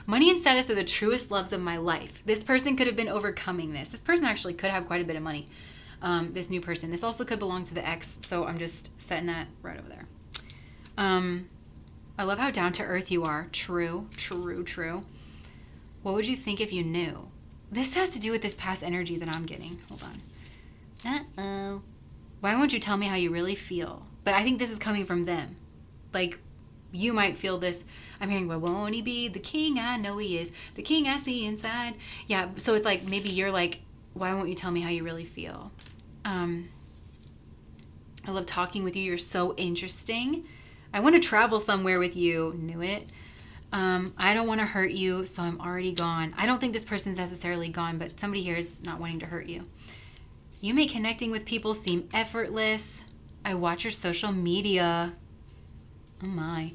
Money and status are the truest loves of my life. This person could have been overcoming this. This person actually could have quite a bit of money. This new person. This also could belong to the ex, so I'm just setting that right over there. I love how down to earth you are. True. What would you think if you knew? This has to do with this past energy that I'm getting. Hold on. Uh-oh. Why won't you tell me how you really feel? But I think this is coming from them. Like, you might feel this. I'm hearing, well, won't he be the king? I know he is. The king I see inside. Yeah, so it's like, maybe you're like, why won't you tell me how you really feel? I love talking with you. You're so interesting. I want to travel somewhere with you. Knew it. I don't want to hurt you, so I'm already gone. I don't think this person's necessarily gone, but somebody here is not wanting to hurt you. You make connecting with people seem effortless. I watch your social media. Oh my.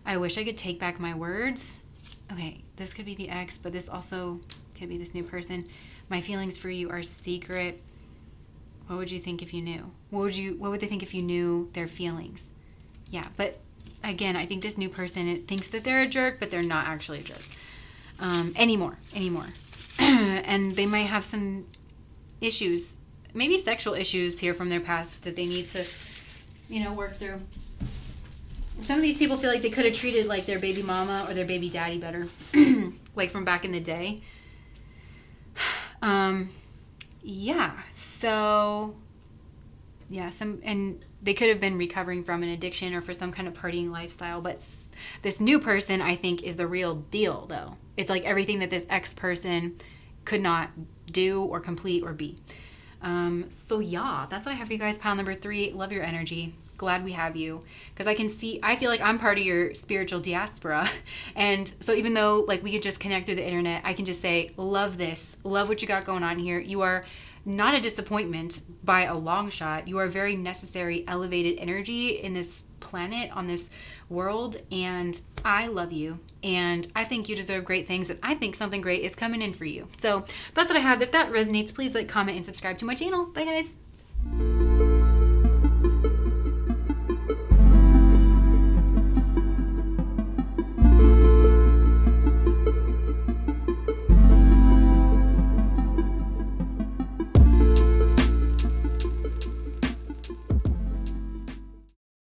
I wish I could take back my words. Okay, this could be the ex, but this also could be this new person. My feelings for you are secret. What would you think if you knew? What would they think if you knew their feelings? Yeah, but again, I think this new person thinks that they're a jerk, but they're not actually a jerk anymore. And they might have some issues, maybe sexual issues here from their past that they need to, work through. Some of these people feel like they could have treated like their baby mama or their baby daddy better, like from back in the day. And they could have been recovering from an addiction or for some kind of partying lifestyle. But this new person, I think, is the real deal, though. It's like everything that this ex-person could not do or complete or be. That's what I have for you guys. Pile number 3, love your energy. Glad we have you, because I feel like I'm part of your spiritual diaspora. And so even though like we could just connect through the internet, I can just say, love this, love what you got going on here. You are not a disappointment by a long shot. You are very necessary, elevated energy in this planet, on this world. And I love you. And I think you deserve great things. And I think something great is coming in for you. So that's what I have. If that resonates, please like, comment, and subscribe to my channel. Bye guys.